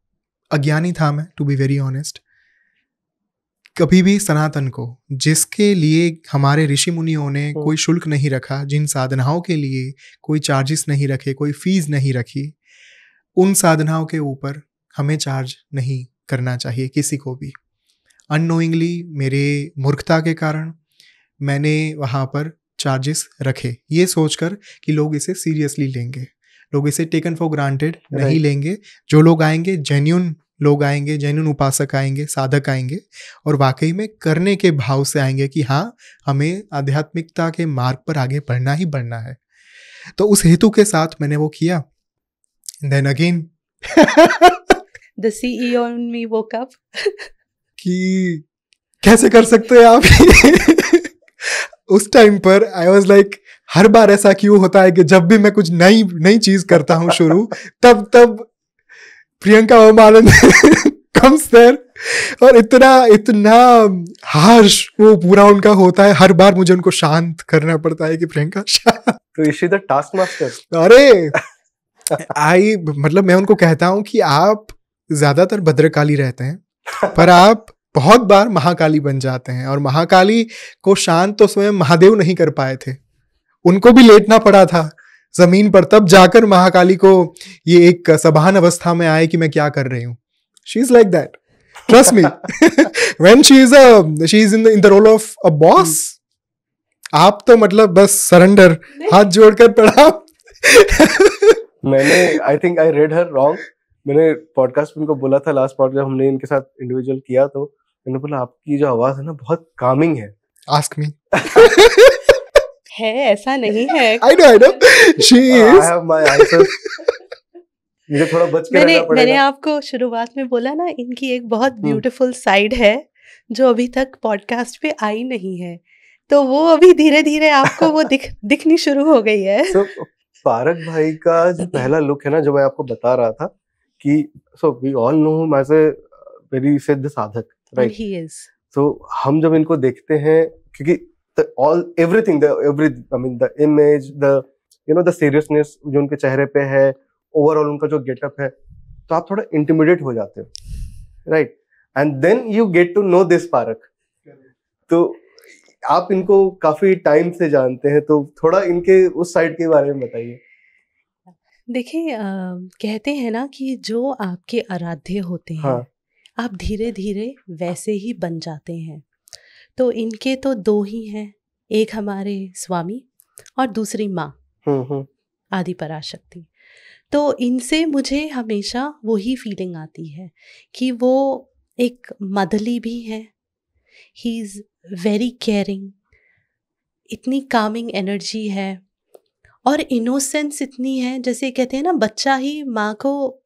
अज्ञानी था मैं, टू बी वेरी ऑनेस्ट. कभी भी सनातन को, जिसके लिए हमारे ऋषि मुनियों ने कोई शुल्क नहीं रखा, जिन साधनाओं के लिए कोई चार्जेस नहीं रखे, कोई फीस नहीं रखी, उन साधनाओं के ऊपर हमें चार्ज नहीं करना चाहिए किसी को भी. अननोइंगली, मेरे मूर्खता के कारण मैंने वहाँ पर चार्जेस रखे, ये सोचकर कि लोग इसे सीरियसली लेंगे, लोग इसे टेकन फॉर ग्रांटेड नहीं लेंगे. जो लोग आएंगे, जेन्युइन लोग आएंगे, जेन्युइन उपासक आएंगे, साधक आएंगे, और वाकई में करने के भाव से आएंगे कि हाँ, हमें आध्यात्मिकता के मार्ग पर आगे बढ़ना ही बढ़ना है. तो उस हेतु के साथ मैंने वो किया. Then again the CEO in me woke up कि कैसे कर सकते हैं आप उस टाइम पर आई वाज लाइक हर बार ऐसा क्यों होता है कि जब भी मैं कुछ नई चीज करता हूँ शुरू, तब प्रियंका ओमानंद कम्स देयर, और इतना हार्श वो पूरा उनका होता है, हर बार मुझे उनको शांत करना पड़ता है कि प्रियंका शांत। तो is she the task master? अरे मतलब मैं उनको कहता हूँ कि आप ज्यादातर भद्रकाली रहते हैं पर आप बहुत बार महाकाली बन जाते हैं, और महाकाली को शांत तो स्वयं महादेव नहीं कर पाए थे, उनको भी लेटना पड़ा था जमीन पर, तब जाकर महाकाली को ये एक सभान अवस्था में आए कि मैं क्या कर रही हूँ. She is like that, trust me. When she is in the role of a boss, आप तो मतलब बस सरेंडर, हाथ जोड़कर प्रणाम. मैंने I think I read her wrong. मैंने पॉडकास्ट में उनको बोला था, लास्ट पॉडकास्ट हमने इनके साथ इंडिविजुअल किया, तो मैंने बोला आपकी जो आवाज है ना बहुत कामिंग है. Ask me. है, ऐसा नहीं है. I know. She is. I have my answers. मुझे थोड़ा बच के रहना पड़ेगा. मैंने आपको शुरुआत में बोला ना, इनकी एक बहुत ब्यूटीफुल साइड है जो अभी तक पॉडकास्ट पे आई नहीं है, तो वो अभी धीरे धीरे आपको वो दिखनी शुरू हो गई है. So, पारक भाई का जो पहला लुक है ना, जो मैं आपको बता रहा था कि so we all know him as a very सिद्ध साधक, right? He is. So हम जब इनको देखते हैं, क्योंकि everything, I mean the image, the seriousness जो उनके चेहरे पे है, ओवरऑल उनका जो गेटअप है, तो आप थोड़ा इंटिमिडेट हो जाते हो, right? And then you get to know this perk. तो आप इनको काफी टाइम से जानते हैं, तो थोड़ा इनके उस साइड के बारे में बताइए. देखिए, कहते हैं ना कि जो आपके आराध्य होते हैं, हाँ. आप धीरे धीरे वैसे ही बन जाते हैं. तो इनके तो दो ही हैं, एक हमारे स्वामी और दूसरी माँ आदि पराशक्ति. तो इनसे मुझे हमेशा वही फीलिंग आती है कि वो एक मदली भी है. ही इज़ वेरी केयरिंग, इतनी कामिंग एनर्जी है, और इनोसेंस इतनी है, जैसे कहते हैं ना बच्चा ही माँ को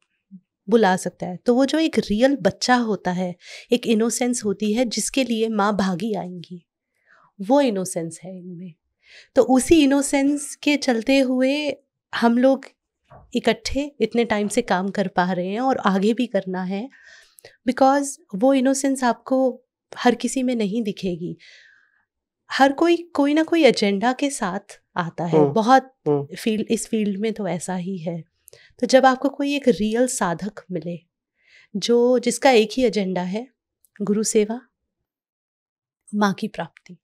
बुला सकता है, तो वो जो एक रियल बच्चा होता है, एक इनोसेंस होती है जिसके लिए माँ भागी आएंगी, वो इनोसेंस है इनमें. तो उसी इनोसेंस के चलते हुए हम लोग इकट्ठे इतने टाइम से काम कर पा रहे हैं और आगे भी करना है, बिकॉज वो इनोसेंस आपको हर किसी में नहीं दिखेगी. हर कोई ना कोई एजेंडा के साथ आता है. बहुत इस फील्ड में तो ऐसा ही है. तो जब आपको कोई एक रियल साधक मिले जिसका एक ही एजेंडा है, गुरु सेवा, माँ की प्राप्ति,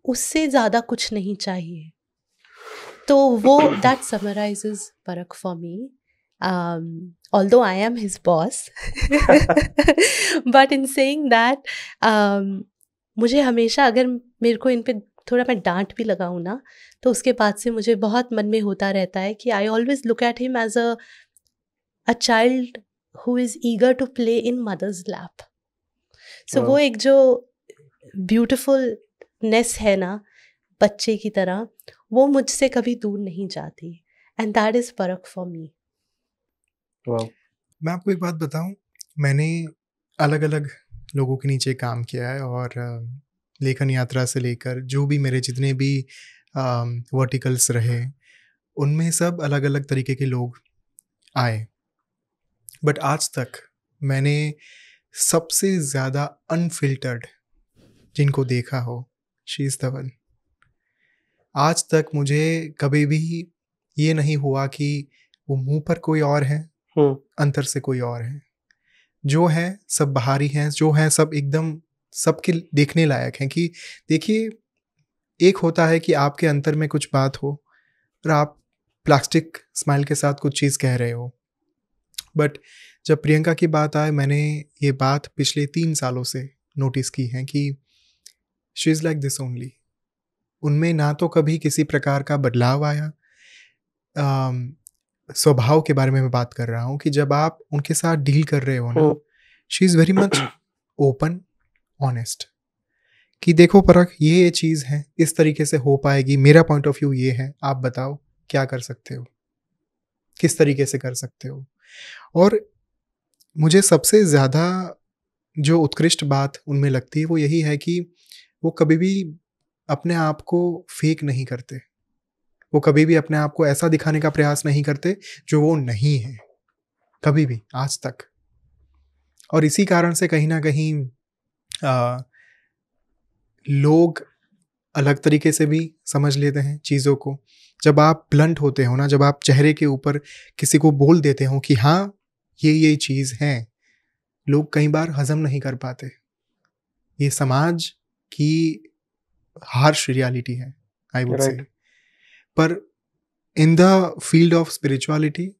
उससे ज़्यादा कुछ नहीं चाहिए. तो वो that summarises Parak for me. Although I am his boss, but in saying that, मुझे हमेशा, अगर मेरे को इन पे थोड़ा मैं डांट भी लगाऊँ ना, तो उसके बाद से मुझे बहुत मन में होता रहता है कि I always look at him as a child who is eager to play in mother's lap. So वो एक जो ब्यूटिफुलनेस है ना बच्चे की तरह, वो मुझसे कभी दूर नहीं जाती. And that is Parak for me. मैं आपको एक बात बताऊं, मैंने अलग अलग लोगों के नीचे काम किया है, और लेखन यात्रा से लेकर जो भी मेरे जितने भी वर्टिकल्स रहे, उनमें सब अलग अलग तरीके के लोग आए. बट आज तक मैंने सबसे ज़्यादा अनफिल्टर्ड जिनको देखा हो, शी इज़ द वन. आज तक मुझे कभी भी ये नहीं हुआ कि वो मुंह पर कोई और है, अंतर से कोई और है. जो है सब बाहरी हैं, जो है सब एकदम सबके देखने लायक हैं. कि देखिए, एक होता है कि आपके अंतर में कुछ बात हो और आप प्लास्टिक स्माइल के साथ कुछ चीज़ कह रहे हो. बट जब प्रियंका की बात आए, मैंने ये बात पिछले 3 सालों से नोटिस की है कि she is like this only. उनमें ना तो कभी किसी प्रकार का बदलाव आया. स्वभाव के बारे में मैं बात कर रहा हूँ कि जब आप उनके साथ डील कर रहे हो ना, she is very much open, honest, कि देखो परख, ये चीज़ है, इस तरीके से हो पाएगी, मेरा पॉइंट ऑफ व्यू ये है, आप बताओ क्या कर सकते हो, किस तरीके से कर सकते हो. और मुझे सबसे ज़्यादा जो उत्कृष्ट बात उनमें लगती है वो यही है कि वो कभी भी अपने आप को फेक नहीं करते, वो कभी भी अपने आप को ऐसा दिखाने का प्रयास नहीं करते जो वो नहीं है, कभी भी आज तक। और इसी कारण से कहीं ना कहीं लोग अलग तरीके से भी समझ लेते हैं चीज़ों को। जब आप ब्लंट होते हो ना, जब आप चेहरे के ऊपर किसी को बोल देते हो कि हाँ ये चीज़ है, लोग कई बार हजम नहीं कर पाते। ये समाज की हार्श रियलिटी है, आई वुड से। पर in the field of spirituality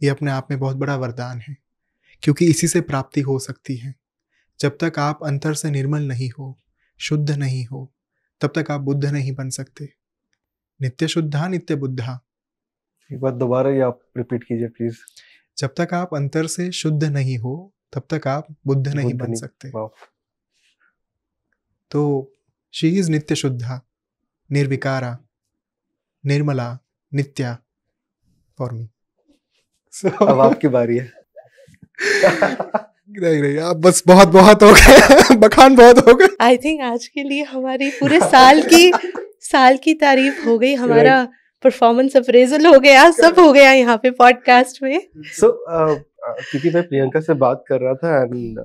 ये अपने आप में बहुत बड़ा वरदान है, क्योंकि इसी से प्राप्ति हो सकती है। जब तक आप अंतर से निर्मल नहीं हो, शुद्ध नहीं हो, तब तक आप बुद्ध नहीं बन सकते। नित्य शुद्धा नित्य बुद्धा। एक बात दोबारा ये आप रिपीट कीजिए प्लीज। जब तक आप अंतर से शुद्ध नहीं हो, तब तक आप बुद्ध नहीं बन सकते। तो शी इज नित्य शुद्धा, निर्विकारा, निर्मला, नित्या फॉर मी। अब आपकी बारी है। नहीं, आप बस बहुत हो गए, बखान बहुत हो गए। आई थिंक आज के लिए हमारी पूरे साल की तारीफ हो गई, हमारा परफॉर्मेंस अप्रेजल हो गया, सब हो गया यहाँ पे पॉडकास्ट में। क्योंकि मैं प्रियंका से बात कर रहा था एंड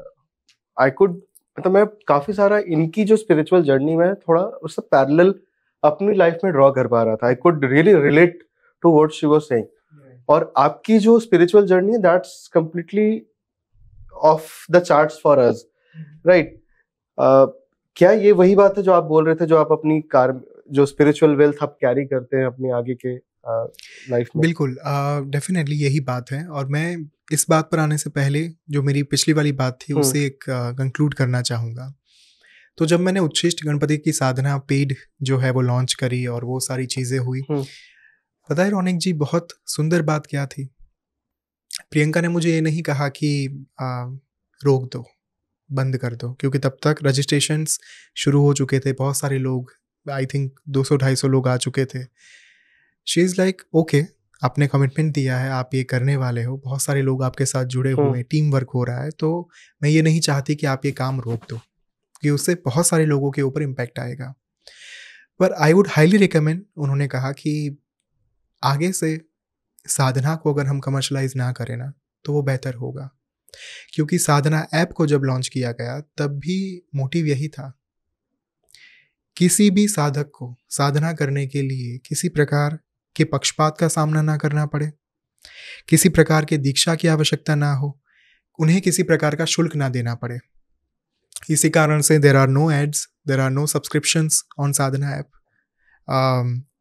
आई कुड, मतलब मैं काफी सारा इनकी जो स्पिरिचुअल जर्नी में थोड़ा उससे पैरेलल अपनी लाइफ में ड्रॉ कर पा रहा था। I could really relate to what she was saying. और आपकी जो स्पिरिचुअल जर्नी है that's completely off the charts for us, right? क्या ये वही बात है जो आप बोल रहे थे, जो आप अपनी जो स्पिरिचुअल वेल्थ आप कैरी करते हैं अपनी आगे के लाइफ में? बिल्कुल, डेफिनेटली यही बात है। और मैं इस बात पर आने से पहले जो मेरी पिछली वाली बात थी उसे एक कंक्लूड करना चाहूँगा। तो जब मैंने उच्छिष्ट गणपति की साधना पेड जो है वो लॉन्च करी और वो सारी चीज़ें हुई, पता है रौनिक जी, बहुत सुंदर बात क्या थी? प्रियंका ने मुझे ये नहीं कहा कि रोक दो, बंद कर दो, क्योंकि तब तक रजिस्ट्रेशंस शुरू हो चुके थे, बहुत सारे लोग, आई थिंक 200-250 लोग आ चुके थे। शी इज़ लाइक ओके, आपने कमिटमेंट दिया है, आप ये करने वाले हो, बहुत सारे लोग आपके साथ जुड़े हुए हैं, टीम वर्क हो रहा है, तो मैं ये नहीं चाहती कि आप ये काम रोक दो, कि उससे बहुत सारे लोगों के ऊपर इम्पैक्ट आएगा। पर आई वुड हाईली रिकमेंड, उन्होंने कहा कि आगे से साधना को अगर हम कमर्शलाइज ना करें ना तो वो बेहतर होगा। क्योंकि साधना ऐप को जब लॉन्च किया गया तब भी मोटिव यही था, किसी भी साधक को साधना करने के लिए किसी प्रकार के पक्षपात का सामना ना करना पड़े, किसी प्रकार के दीक्षा की आवश्यकता ना हो, उन्हें किसी प्रकार का शुल्क ना देना पड़े। इसी कारण से there are no ads, there are no subscriptions on Sadhana app,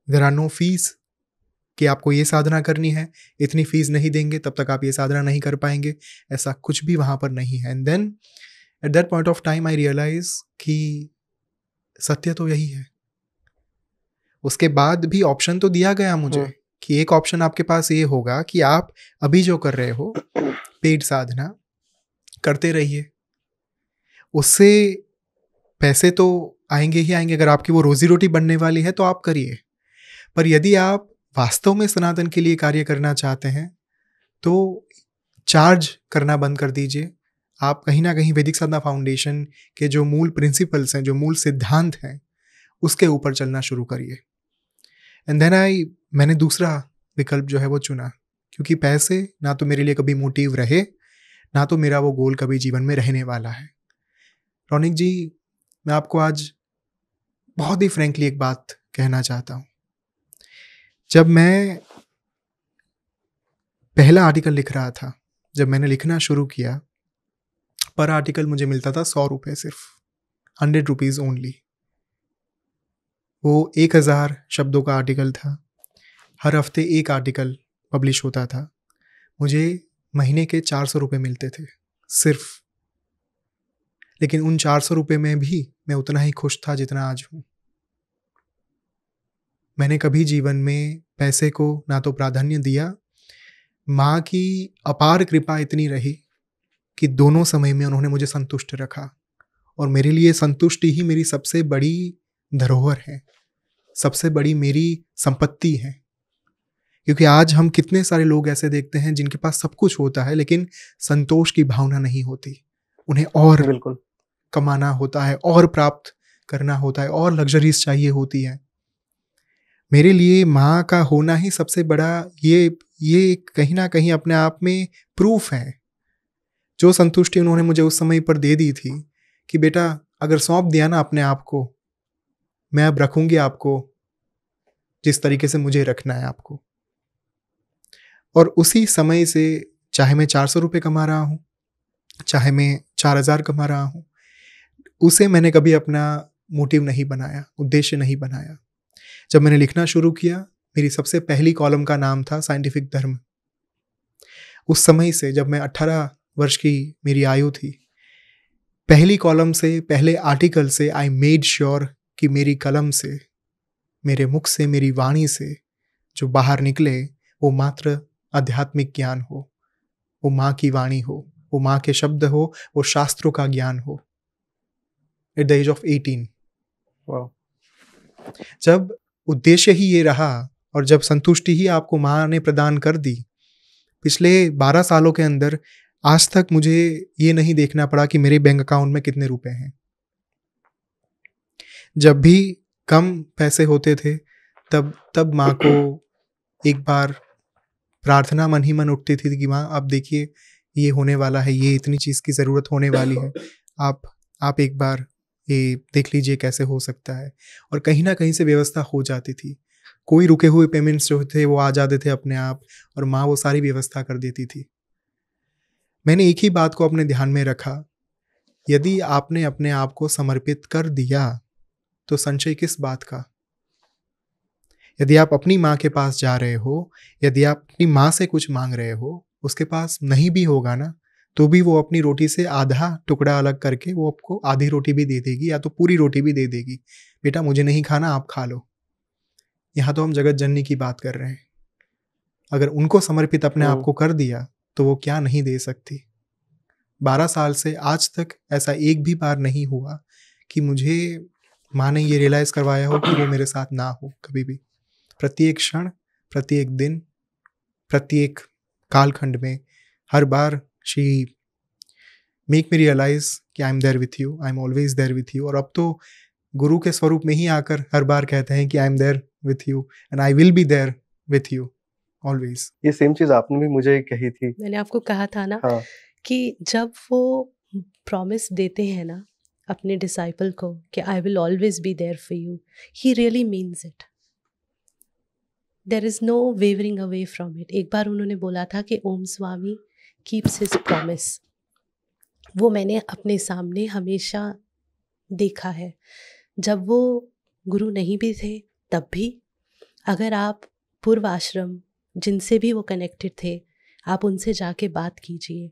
there are no fees कि आपको ये साधना करनी है, इतनी फीस नहीं देंगे तब तक आप ये साधना नहीं कर पाएंगे, ऐसा कुछ भी वहाँ पर नहीं है। And then at that point of time I realise कि सत्य तो यही है। उसके बाद भी ऑप्शन तो दिया गया मुझे कि एक ऑप्शन आपके पास ये होगा कि आप अभी जो कर रहे हो पेड साधना करते रहिए, उससे पैसे तो आएंगे ही आएंगे, अगर आपकी वो रोजी रोटी बनने वाली है तो आप करिए। पर यदि आप वास्तव में सनातन के लिए कार्य करना चाहते हैं तो चार्ज करना बंद कर दीजिए। आप कहीं ना कहीं वैदिक साधना फाउंडेशन के जो मूल प्रिंसिपल्स हैं, जो मूल सिद्धांत हैं, उसके ऊपर चलना शुरू करिए। एंड देन मैंने दूसरा विकल्प जो है वो चुना, क्योंकि पैसे ना तो मेरे लिए कभी मोटिव रहे, ना तो मेरा वो गोल कभी जीवन में रहने वाला है। रौनिक जी, मैं आपको आज बहुत ही फ्रैंकली एक बात कहना चाहता हूँ। जब मैं पहला आर्टिकल लिख रहा था, जब मैंने लिखना शुरू किया, पर आर्टिकल मुझे मिलता था 100 रुपये, सिर्फ 100 रुपीज़ ओनली। वो 1000 शब्दों का आर्टिकल था, हर हफ्ते एक आर्टिकल पब्लिश होता था, मुझे महीने के 400 रुपये मिलते थे सिर्फ। लेकिन उन 400 रुपये में भी मैं उतना ही खुश था जितना आज हूँ। मैंने कभी जीवन में पैसे को ना तो प्राधान्य दिया, माँ की अपार कृपा इतनी रही कि दोनों समय में उन्होंने मुझे संतुष्ट रखा, और मेरे लिए संतुष्टि ही मेरी सबसे बड़ी धरोहर है, सबसे बड़ी मेरी संपत्ति है। क्योंकि आज हम कितने सारे लोग ऐसे देखते हैं जिनके पास सब कुछ होता है लेकिन संतोष की भावना नहीं होती, उन्हें और बिल्कुल कमाना होता है और प्राप्त करना होता है और लग्जरीज चाहिए होती है। मेरे लिए माँ का होना ही सबसे बड़ा ये कहीं ना कहीं अपने आप में प्रूफ है। जो संतुष्टि उन्होंने मुझे उस समय पर दे दी थी कि बेटा अगर सौंप दिया ना अपने आप को, मैं अब रखूंगी आपको जिस तरीके से मुझे रखना है आपको। और उसी समय से चाहे मैं 400 रुपये कमा रहा हूँ, चाहे मैं 4000 कमा रहा हूँ, उसे मैंने कभी अपना मोटिव नहीं बनाया, उद्देश्य नहीं बनाया। जब मैंने लिखना शुरू किया, मेरी सबसे पहली कॉलम का नाम था साइंटिफिक धर्म। उस समय से जब मैं 18 वर्ष की मेरी आयु थी, पहली कॉलम से, पहले आर्टिकल से आई मेड श्योर कि मेरी कलम से, मेरे मुख से, मेरी वाणी से जो बाहर निकले वो मात्र आध्यात्मिक ज्ञान हो, वो माँ की वाणी हो, वो माँ के शब्द हो, वो शास्त्रों का ज्ञान हो। At the age of 18। वाह। जब उद्देश्य ही ये रहा और जब संतुष्टि ही आपको माँ ने प्रदान कर दी, पिछले 12 सालों के अंदर आज तक मुझे ये नहीं देखना पड़ा कि मेरे बैंक अकाउंट में कितने रुपए हैं। जब भी कम पैसे होते थे तब माँ को एक बार प्रार्थना मन ही मन उठती थी कि माँ आप देखिए ये होने वाला है, ये इतनी चीज़ की ज़रूरत होने वाली है, आप एक बार ये देख लीजिए कैसे हो सकता है। और कहीं ना कहीं से व्यवस्था हो जाती थी, कोई रुके हुए पेमेंट्स जो थे वो आ जाते थे अपने आप, और माँ वो सारी व्यवस्था कर देती थी। मैंने एक ही बात को अपने ध्यान में रखा, यदि आपने अपने आप को समर्पित कर दिया तो संशय किस बात का। यदि आप अपनी माँ के पास जा रहे हो, यदि आप अपनी माँ से कुछ मांग रहे हो, उसके पास नहीं भी होगा ना तो भी वो अपनी रोटी से आधा टुकड़ा अलग करके वो आपको आधी रोटी भी दे देगी या तो पूरी रोटी भी दे देगी, बेटा मुझे नहीं खाना आप खा लो। यहाँ तो हम जगत जननी की बात कर रहे हैं। अगर उनको समर्पित अपने आप को कर दिया तो वो क्या नहीं दे सकती। 12 साल से आज तक ऐसा एक भी बार नहीं हुआ कि मुझे माँ ने ये रियलाइज करवाया हो कि वो मेरे साथ ना हो कभी भी। प्रत्येक क्षण, प्रत्येक दिन, प्रत्येक कालखंड में हर बार शी मेक मी रियलाइज कि I am there with you, I am always there with you. और अब तो गुरु के स्वरूप में ही आकर हर बार कहते हैं कि I am there with you and I will be there with you always. ये सेम चीज आपने भी मुझे कही थी। मैंने आपको कहा था ना, हाँ। कि जब वो प्रॉमिस देते हैं ना अपने डिसाइपल को कि I will always be there for you, he really means it. There is no wavering away from it. एक बार उन्होंने बोला था कि Om Swami keeps his promise. वो मैंने अपने सामने हमेशा देखा है। जब वो गुरु नहीं भी थे तब भी, अगर आप पूर्व आश्रम जिनसे भी वो कनेक्टेड थे, आप उनसे जाके बात कीजिए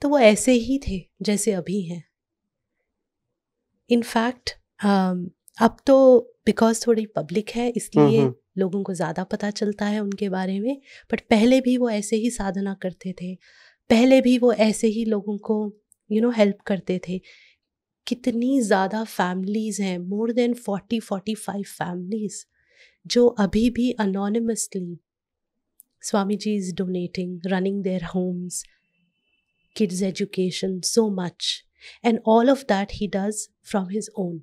तो वो ऐसे ही थे जैसे अभी हैं। इनफैक्ट अब तो बिकॉज थोड़ी पब्लिक है इसलिए लोगों को ज़्यादा पता चलता है उनके बारे में, बट पहले भी वो ऐसे ही साधना करते थे, पहले भी वो ऐसे ही लोगों को हेल्प करते थे। कितनी ज़्यादा फैमिलीज़ हैं, मोर देन 40-45 फैमिलीज़ जो अभी भी anonymously Swami ji is donating, running their homes, kids education, so much, and all of that he does from his own.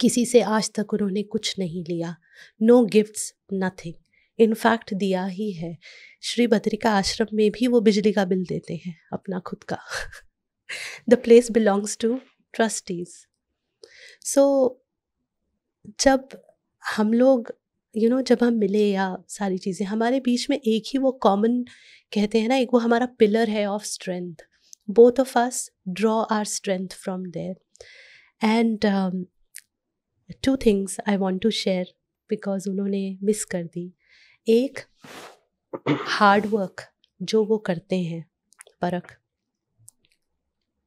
किसी से आज तक उन्होंने कुछ नहीं लिया, नो गिफ्ट्स, नथिंग। इनफैक्ट दिया ही है। श्री बद्रिका आश्रम में भी वो बिजली का बिल देते हैं अपना खुद का। The place belongs to trustees. So जब हम लोग जब हम मिले या सारी चीज़ें हमारे बीच में, एक ही वो कॉमन कहते हैं ना, एक वो हमारा पिलर है of strength. Both of us draw our strength from there. And 2 things I want to share because उन्होंने मिस कर दी। एक, हार्ड वर्क जो वो करते हैं, परख,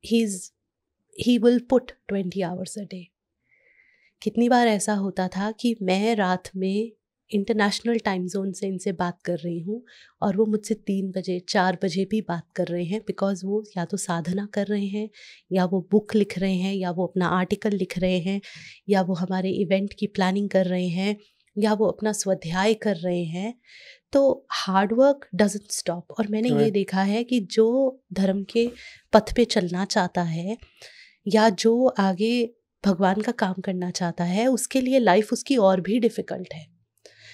he will put 20 hours a day। कितनी बार ऐसा होता था कि मैं रात में इंटरनेशनल टाइम जोन से इनसे बात कर रही हूँ और वो मुझसे 3 बजे 4 बजे भी बात कर रहे हैं, बिकॉज़ वो या तो साधना कर रहे हैं, या वो बुक लिख रहे हैं, या वो अपना आर्टिकल लिख रहे हैं, या वो हमारे इवेंट की प्लानिंग कर रहे हैं, या वो अपना स्वाध्याय कर रहे हैं। तो हार्ड वर्क डजंट स्टॉप। और मैंने ये देखा है कि जो धर्म के पथ पे चलना चाहता है, या जो आगे भगवान का काम करना चाहता है, उसके लिए लाइफ उसकी और भी डिफ़िकल्ट है।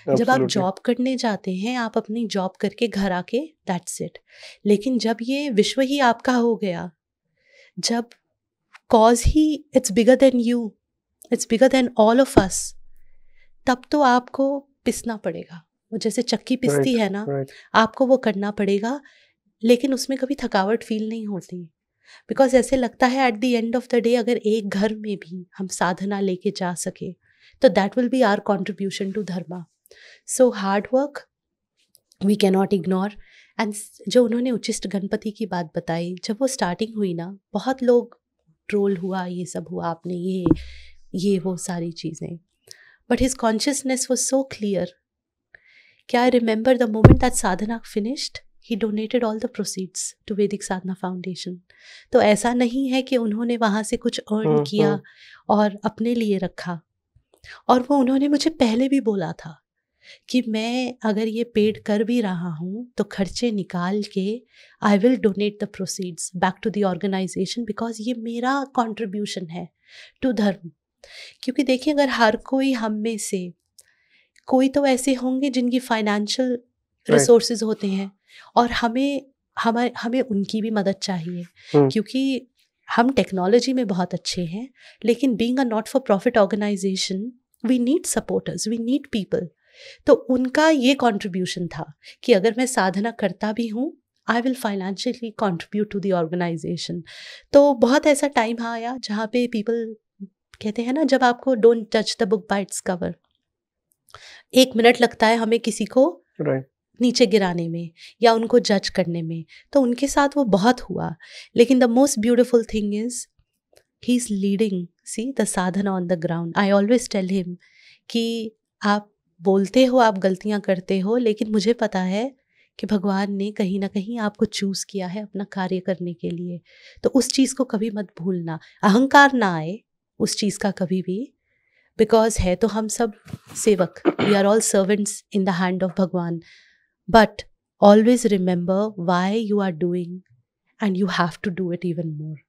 जब आप जॉब करने जाते हैं, आप अपनी जॉब करके घर आके दैट्स इट। लेकिन जब ये विश्व ही आपका हो गया, जब cause he it's bigger than you, it's bigger than all of अस, तब तो आपको पिसना पड़ेगा। वो जैसे चक्की पिसती है ना, आपको वो करना पड़ेगा। लेकिन उसमें कभी थकावट फील नहीं होती, बिकॉज ऐसे लगता है at the end of the day अगर एक घर में भी हम साधना लेके जा सके तो that will be our contribution to dharma. So hard work we can not ignore. And जो उन्होंने उच्चिष्ट गणपति की बात बताई, जब वो स्टार्टिंग हुई ना, बहुत लोग ट्रोल हुआ, ये सब हुआ, आपने ये वो सारी चीज़ें, but his consciousness was so clear कि I remember the moment that sadhana finished, he donated all the proceeds to Vedic Sadhana Foundation। तो ऐसा नहीं है कि उन्होंने वहाँ से कुछ अर्न किया और अपने लिए रखा। और वो उन्होंने मुझे पहले भी बोला था कि मैं अगर ये पेड कर भी रहा हूँ तो खर्चे निकाल के I will donate the proceeds back to the organisation, because ये मेरा कॉन्ट्रीब्यूशन है टू धर्म। क्योंकि देखिए, अगर हर कोई हम में से, कोई तो ऐसे होंगे जिनकी फाइनेंशियल रिसोर्सेज होते हैं और हमें उनकी भी मदद चाहिए, क्योंकि हम टेक्नोलॉजी में बहुत अच्छे हैं, लेकिन being a not for profit organisation we need supporters, we need people. तो उनका ये कंट्रीब्यूशन था कि अगर मैं साधना करता भी हूँ, I will financially contribute to the organisation. तो बहुत ऐसा टाइम आया जहाँ पे पीपल कहते हैं ना, जब आपको डोंट जज the book by its cover, 1 minute लगता है हमें किसी को नीचे गिराने में या उनको जज करने में, तो उनके साथ वो बहुत हुआ। लेकिन the most beautiful thing is he is leading see the sadhana on the ground. I always tell him कि आप बोलते हो, आप गलतियां करते हो, लेकिन मुझे पता है कि भगवान ने कहीं ना कहीं आपको चूज़ किया है अपना कार्य करने के लिए। तो उस चीज़ को कभी मत भूलना, अहंकार ना आए उस चीज़ का कभी भी, बिकॉज है तो हम सब सेवक, we are all servants in the hand of Bhagwan. But always remember why you are doing and you have to do it even more.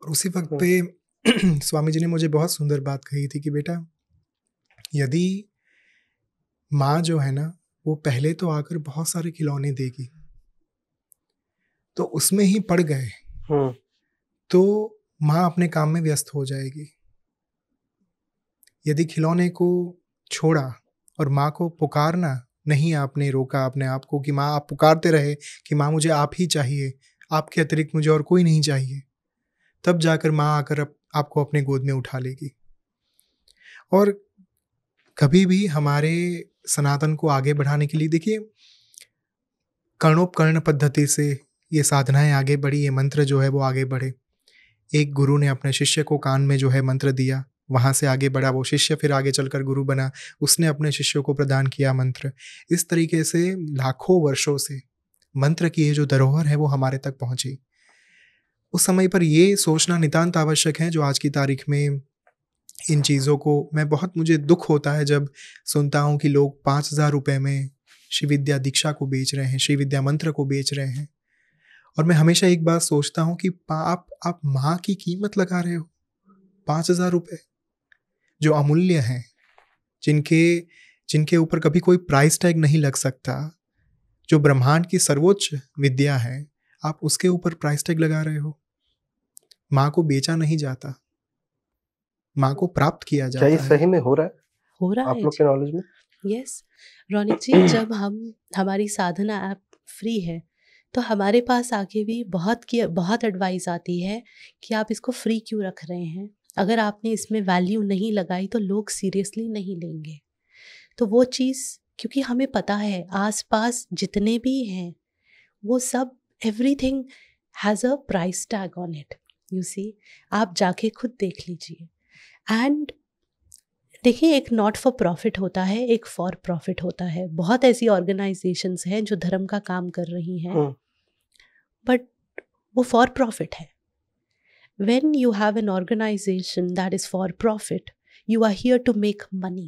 और उसी वक्त पे स्वामी जी ने मुझे बहुत सुंदर बात कही थी कि बेटा, यदि माँ जो है ना, वो पहले तो आकर बहुत सारे खिलौने देगी, तो उसमें ही पड़ गए तो माँ अपने काम में व्यस्त हो जाएगी। यदि खिलौने को छोड़ा और माँ को पुकारना नहीं, आपने रोका अपने आप को कि माँ, आप पुकारते रहे कि माँ मुझे आप ही चाहिए, आपके अतिरिक्त मुझे और कोई नहीं चाहिए, तब जाकर माँ आकर आपको अपने गोद में उठा लेगी। और कभी भी हमारे सनातन को आगे बढ़ाने के लिए, देखिए, कर्णोपकर्ण पद्धति से ये साधनाएं आगे बढ़ी, ये मंत्र जो है वो आगे बढ़े। एक गुरु ने अपने शिष्य को कान में जो है मंत्र दिया, वहाँ से आगे बढ़ा वो शिष्य, फिर आगे चलकर गुरु बना, उसने अपने शिष्यों को प्रदान किया मंत्र। इस तरीके से लाखों वर्षों से मंत्र की ये जो धरोहर है वो हमारे तक पहुँची। उस समय पर ये सोचना नितांत आवश्यक है, जो आज की तारीख में इन चीज़ों को मुझे दुख होता है जब सुनता हूँ कि लोग 5,000 रुपये में श्री विद्या दीक्षा को बेच रहे हैं, श्री विद्या मंत्र को बेच रहे हैं। और मैं हमेशा एक बात सोचता हूँ कि आप माँ की कीमत लगा रहे हो, 5,000 रुपये जो अमूल्य हैं, जिनके ऊपर कभी कोई प्राइस टैग नहीं लग सकता, जो ब्रह्मांड की सर्वोच्च विद्या है, आप उसके ऊपर प्राइस टैग लगा रहे हो। माँ को बेचा नहीं जाता, माँ को प्राप्त किया जाता है। सही में हो रहा है आप लोग के नॉलेज में? यस रौनिक जी, जब हमारी साधना ऐप फ्री है तो हमारे पास आके भी बहुत एडवाइस आती है कि आप इसको फ्री क्यों रख रहे हैं, अगर आपने इसमें वैल्यू नहीं लगाई तो लोग सीरियसली नहीं लेंगे। तो वो चीज़, क्योंकि हमें पता है आसपास जितने भी हैं वो सब everything has a price tag on it, you see, आप जाके खुद देख लीजिए। एंड देखिए, एक नॉट फॉर प्रॉफिट होता है, एक फॉर प्रॉफिट होता है। बहुत ऐसी ऑर्गेनाइजेशंस हैं जो धर्म का काम कर रही हैं, बट वो फॉर प्रॉफिट है। When you have an organization that is for profit, you are here to make money.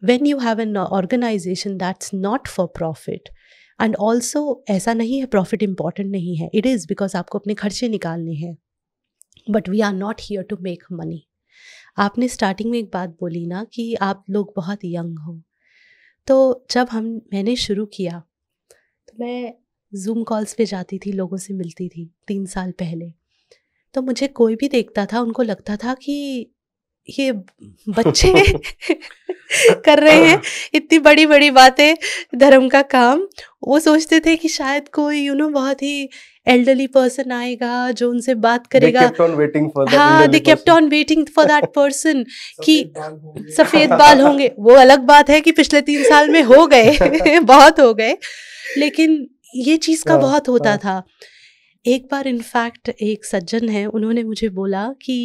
When you have an organization that's not for profit, and also ऐसा नहीं है प्रॉफिट इम्पॉर्टेंट नहीं है, it is, because आपको अपने खर्चे निकालने हैं, but we are not here to make money. आपने स्टार्टिंग में एक बात बोली ना कि आप लोग बहुत यंग हो, तो जब मैंने शुरू किया तो मैं जूम कॉल्स पे जाती थी, लोगों से मिलती थी 3 साल पहले। तो मुझे कोई भी देखता था, उनको लगता था कि ये बच्चे कर रहे हैं इतनी बड़ी बड़ी बातें, धर्म का काम। वो सोचते थे कि शायद कोई बहुत ही एल्डरली पर्सन आएगा जो उनसे बात करेगा। हाँ, they kept on waiting for that person कि सफेद बाल होंगे। वो अलग बात है कि पिछले 3 साल में हो गए बहुत हो गए, लेकिन ये चीज़ का बहुत होता था। एक बार इनफैक्ट एक सज्जन है, उन्होंने मुझे बोला कि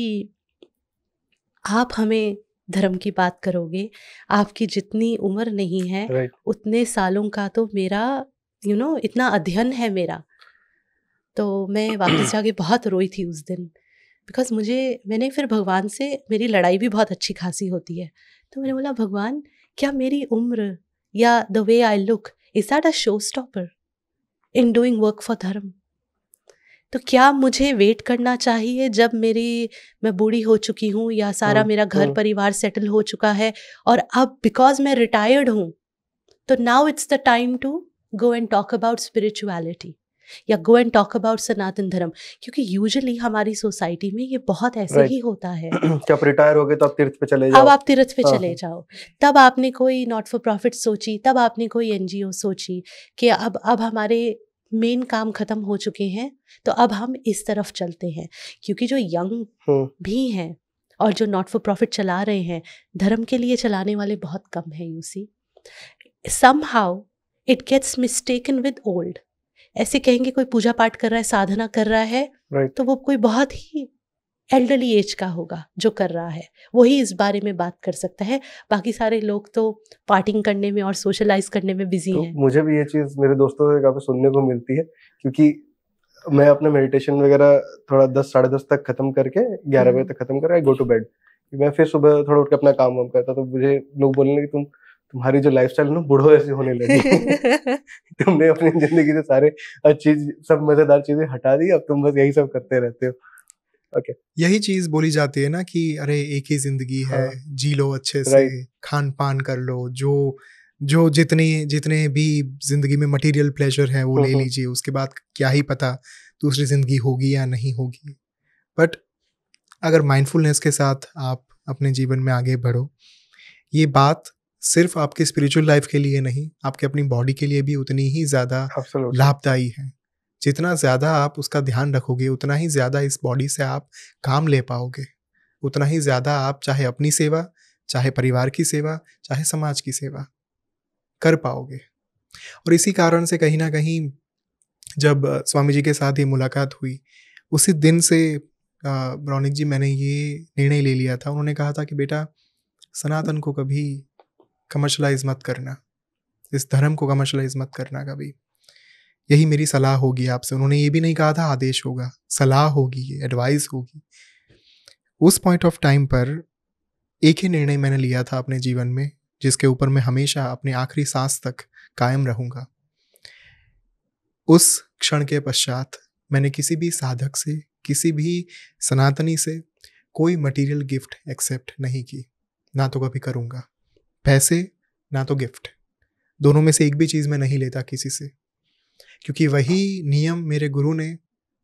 आप हमें धर्म की बात करोगे, आपकी जितनी उम्र नहीं है उतने सालों का तो मेरा इतना अध्ययन है मेरा। तो मैं वापस जाके बहुत रोई थी उस दिन, बिकॉज मैंने फिर भगवान से, मेरी लड़ाई भी बहुत अच्छी खासी होती है, तो मैंने बोला भगवान, क्या मेरी उम्र या the way I look is that a show stopper in doing work for धर्म? तो क्या मुझे वेट करना चाहिए जब मैं बूढ़ी हो चुकी हूँ या सारा मेरा घर परिवार सेटल हो चुका है और अब बिकॉज मैं रिटायर्ड हूँ, तो now it's the time to go and talk about spirituality या go and talk about Sanatan Dharma? क्योंकि यूजुअली हमारी सोसाइटी में ये बहुत ऐसे ही होता है कि आप रिटायर हो गए तो आप तीर्थ पे चले जाओ, अब आप तीर्थ पे चले जाओ। तब आपने कोई नॉट फॉर प्रॉफिट सोची, तब आपने कोई एनजीओ सोची कि अब हमारे मेन काम खत्म हो चुके हैं, तो अब हम इस तरफ चलते हैं। क्योंकि जो यंग भी हैं और जो नॉट फॉर प्रॉफिट चला रहे हैं, धर्म के लिए चलाने वाले बहुत कम हैं। You see, somehow it gets mistaken with old. ऐसे कहेंगे कोई पूजा पाठ कर रहा है, साधना कर रहा है, तो वो कोई बहुत ही एल्डरली एज का होगा जो कर रहा है, वही इस बारे में बात कर सकता है। बाकी सारे लोग तो पार्टिंग करने में और सोशलाइज करने में बिजी हैं। मुझे भी ये चीज़ मेरे दोस्तों से काफ़ी सुनने को मिलती है, क्योंकि मैं अपना मेडिटेशन वगैरह थोड़ा 10 साढ़े 10 तक खत्म करके 11 बजे तक खत्म करके गो टू बेड। मैं फिर सुबह थोड़ा उठ के अपना काम वाम करता, तो मुझे लोग बोलने लगे तुम्हारी जो लाइफस्टाइल ना बूढ़ों ऐसी होने लगी तुमने अपनी जिंदगी से सारे चीज, सब मजेदार चीजें हटा दी, अब तुम बस यही सब करते रहते हो। ओके, यही चीज बोली जाती है ना कि अरे एक ही जिंदगी है, जी लो अच्छे से, खान पान कर लो, जो जितने भी जिंदगी में मटेरियल प्लेजर है वो ले लीजिए, उसके बाद क्या ही पता दूसरी जिंदगी होगी या नहीं होगी। बट अगर माइंडफुलनेस के साथ आप अपने जीवन में आगे बढ़ो, ये बात सिर्फ आपके स्पिरिचुअल लाइफ के लिए नहीं, आपके अपनी बॉडी के लिए भी उतनी ही ज़्यादा लाभदायी है। जितना ज़्यादा आप उसका ध्यान रखोगे, उतना ही ज़्यादा इस बॉडी से आप काम ले पाओगे, उतना ही ज़्यादा आप चाहे अपनी सेवा, चाहे परिवार की सेवा, चाहे समाज की सेवा कर पाओगे। और इसी कारण से कहीं ना कहीं जब स्वामी जी के साथ ये मुलाकात हुई, उसी दिन से रौनिक जी मैंने ये निर्णय ले लिया था। उन्होंने कहा था कि बेटा, सनातन को कभी कमर्शलाइज मत करना, इस धर्म को कमर्शलाइज मत करना कभी, यही मेरी सलाह होगी आपसे। उन्होंने ये भी नहीं कहा था आदेश होगा, सलाह होगी, एडवाइस होगी। उस पॉइंट ऑफ टाइम पर एक ही निर्णय मैंने लिया था अपने जीवन में, जिसके ऊपर मैं हमेशा अपने आखिरी सांस तक कायम रहूँगा। उस क्षण के पश्चात मैंने किसी भी साधक से, किसी भी सनातनी से कोई मटेरियल गिफ्ट एक्सेप्ट नहीं की, ना तो कभी करूँगा। पैसे ना तो गिफ्ट, दोनों में से एक भी चीज़ मैं नहीं लेता किसी से, क्योंकि वही नियम मेरे गुरु ने,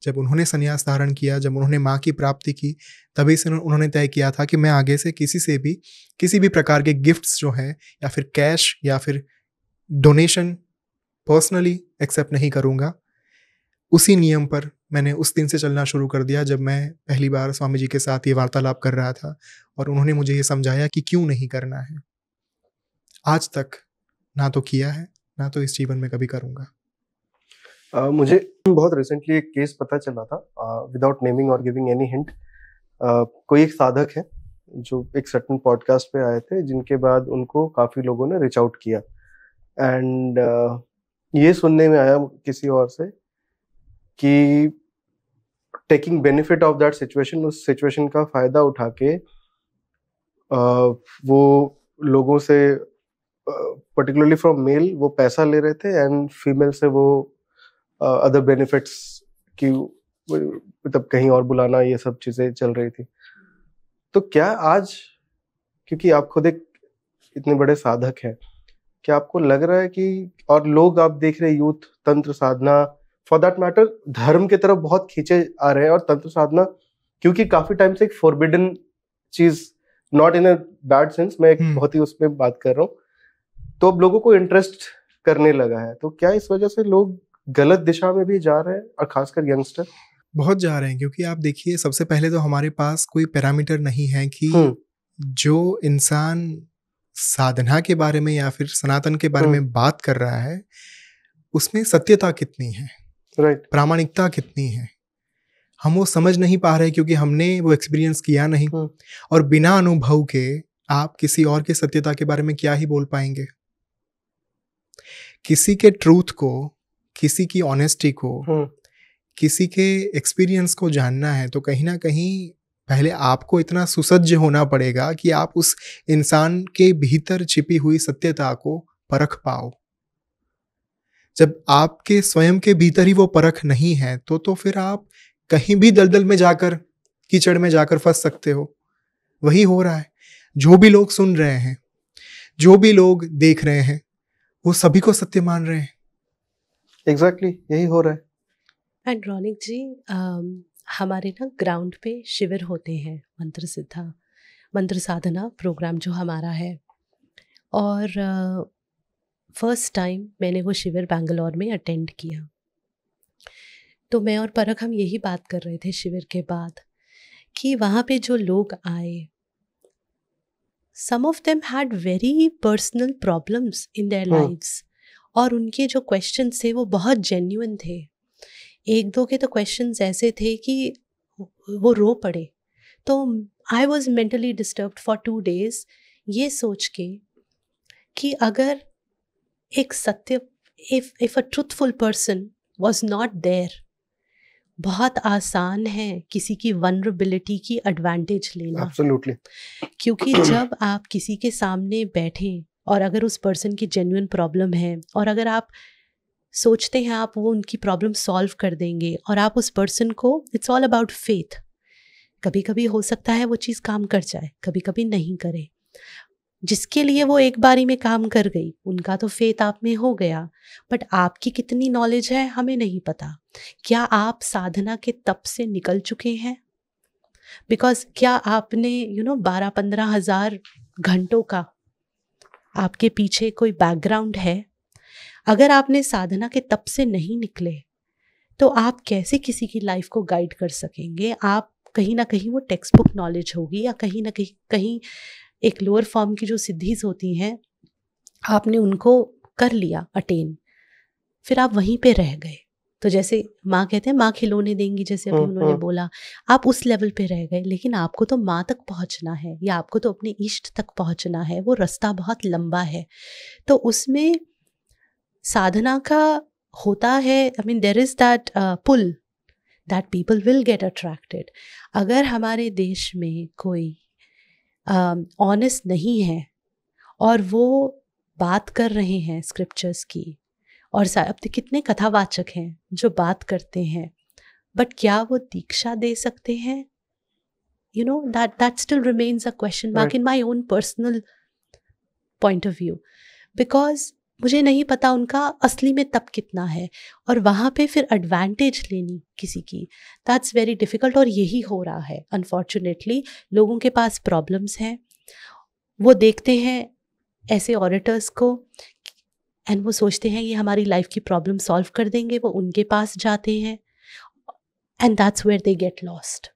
जब उन्होंने संन्यास धारण किया, जब उन्होंने माँ की प्राप्ति की, तभी से उन्होंने तय किया था कि मैं आगे से किसी से भी किसी भी प्रकार के गिफ्ट्स जो हैं या फिर कैश या फिर डोनेशन पर्सनली एक्सेप्ट नहीं करूँगा। उसी नियम पर मैंने उस दिन से चलना शुरू कर दिया जब मैं पहली बार स्वामी जी के साथ ये वार्तालाप कर रहा था और उन्होंने मुझे ये समझाया कि क्यों नहीं करना है। आज तक ना तो किया है, ना तो इस जीवन में कभी करूँगा। मुझे बहुत रिसेंटली एक केस पता चला था, विदाउट नेमिंग और गिविंग एनी हिंट। कोई एक साधक है जो एक सर्टेन पॉडकास्ट पे आए थे, जिनके बाद उनको काफ़ी लोगों ने रीच आउट किया एंड ये सुनने में आया किसी और से कि taking benefit of that situation, उस सिचुएशन का फ़ायदा उठा के वो लोगों से, पर्टिकुलरली फ्रॉम मेल, वो पैसा ले रहे थे एंड फीमेल से वो अदर बेनिफिट्स की मतलब कहीं और बुलाना, ये सब चीजें चल रही थी। तो क्या आज, क्योंकि आप खुद एक इतने बड़े साधक हैं, क्या आपको लग रहा है कि, और लोग आप देख रहे यूथ तंत्र साधना, फॉर दैट मैटर धर्म की तरफ बहुत खींचे आ रहे हैं, और तंत्र साधना क्योंकि काफी टाइम से एक फॉरबिडन चीज, not in a bad sense, मैं एक बहुत ही उसमें बात कर रहा हूँ, तो अब लोगों को इंटरेस्ट करने लगा है। तो क्या इस वजह से लोग गलत दिशा में भी जा रहे हैं, और खासकर यंगस्टर? बहुत जा रहे हैं, क्योंकि आप देखिए, सबसे पहले तो हमारे पास कोई पैरामीटर नहीं है कि जो इंसान साधना के बारे में या फिर सनातन के बारे में बात कर रहा है उसमें सत्यता कितनी है, राइट, प्रामाणिकता कितनी है, हम वो समझ नहीं पा रहे क्योंकि हमने वो एक्सपीरियंस किया नहीं। और बिना अनुभव के आप किसी और के सत्यता के बारे में क्या ही बोल पाएंगे। किसी के ट्रूथ को, किसी की ऑनेस्टी को, किसी के एक्सपीरियंस को जानना है तो कहीं ना कहीं पहले आपको इतना सुसज्ज होना पड़ेगा कि आप उस इंसान के भीतर छिपी हुई सत्यता को परख पाओ। जब आपके स्वयं के भीतर ही वो परख नहीं है तो फिर आप कहीं भी दलदल में जाकर, कीचड़ में जाकर फंस सकते हो। वही हो रहा है। जो भी लोग सुन रहे हैं, जो भी लोग देख रहे हैं, वो सभी को सत्य मान रहे हैं। एग्जैक्टली यही हो रहा है। एंड रौनिक जी, हमारे ना ग्राउंड पे शिविर होते हैं, मंत्र साधना प्रोग्राम जो हमारा है, और फर्स्ट टाइम मैंने वो शिविर बैंगलोर में अटेंड किया। तो मैं और परख हम यही बात कर रहे थे शिविर के बाद कि वहाँ पे जो लोग आए, some of them had very personal problems in their lives, और उनके जो क्वेश्चंस थे वो बहुत जेन्युइन थे। एक दो के तो क्वेश्चंस ऐसे थे कि वो रो पड़े। तो I was mentally disturbed for 2 days, ये सोच के कि अगर एक सत्य, if a truthful person was not there, बहुत आसान है किसी की वनरेबिलिटी की एडवांटेज लेना। Absolutely. क्योंकि जब आप किसी के सामने बैठें और अगर उस पर्सन की जेन्युइन प्रॉब्लम है, और अगर आप सोचते हैं आप वो उनकी प्रॉब्लम सॉल्व कर देंगे, और आप उस पर्सन को, इट्स ऑल अबाउट फेथ, कभी कभी हो सकता है वो चीज़ काम कर जाए, कभी कभी नहीं करे। जिसके लिए वो एक बारी में काम कर गई, उनका तो फेथ आप में हो गया, बट आपकी कितनी नॉलेज है हमें नहीं पता। क्या आप साधना के तप से निकल चुके हैं? बिकॉज क्या आपने 12-15 हज़ार घंटों का आपके पीछे कोई बैकग्राउंड है? अगर आपने साधना के तप से नहीं निकले तो आप कैसे किसी की लाइफ को गाइड कर सकेंगे? आप कहीं ना कहीं वो टेक्स्ट बुक नॉलेज होगी, या कहीं ना कहीं एक लोअर फॉर्म की जो सिद्धीज होती हैं, आपने उनको कर लिया अटेन, फिर आप वहीं पे रह गए। तो जैसे माँ कहते हैं माँ खिलौने देंगी, जैसे अभी उन्होंने बोला, आप उस लेवल पे रह गए। लेकिन आपको तो माँ तक पहुँचना है, या आपको तो अपने इष्ट तक पहुँचना है। वो रास्ता बहुत लंबा है। तो उसमें साधना का होता है, I mean there is that pull that people will get attracted. अगर हमारे देश में कोई ऑनेस्ट नहीं है और वो बात कर रहे हैं स्क्रिप्चर्स की, और अब तो कितने कथावाचक हैं जो बात करते हैं, बट क्या वो दीक्षा दे सकते हैं? that still remains a question mark in my own personal point of view, because मुझे नहीं पता उनका असली में तप कितना है, और वहाँ पे फिर एडवांटेज लेनी किसी की, दैट्स वेरी डिफ़िकल्ट। और यही हो रहा है अनफॉर्चुनेटली। लोगों के पास प्रॉब्लम्स हैं, वो देखते हैं ऐसे ऑडिटर्स को एंड वो सोचते हैं ये हमारी लाइफ की प्रॉब्लम सॉल्व कर देंगे, वो उनके पास जाते हैं, and that's where they get lost.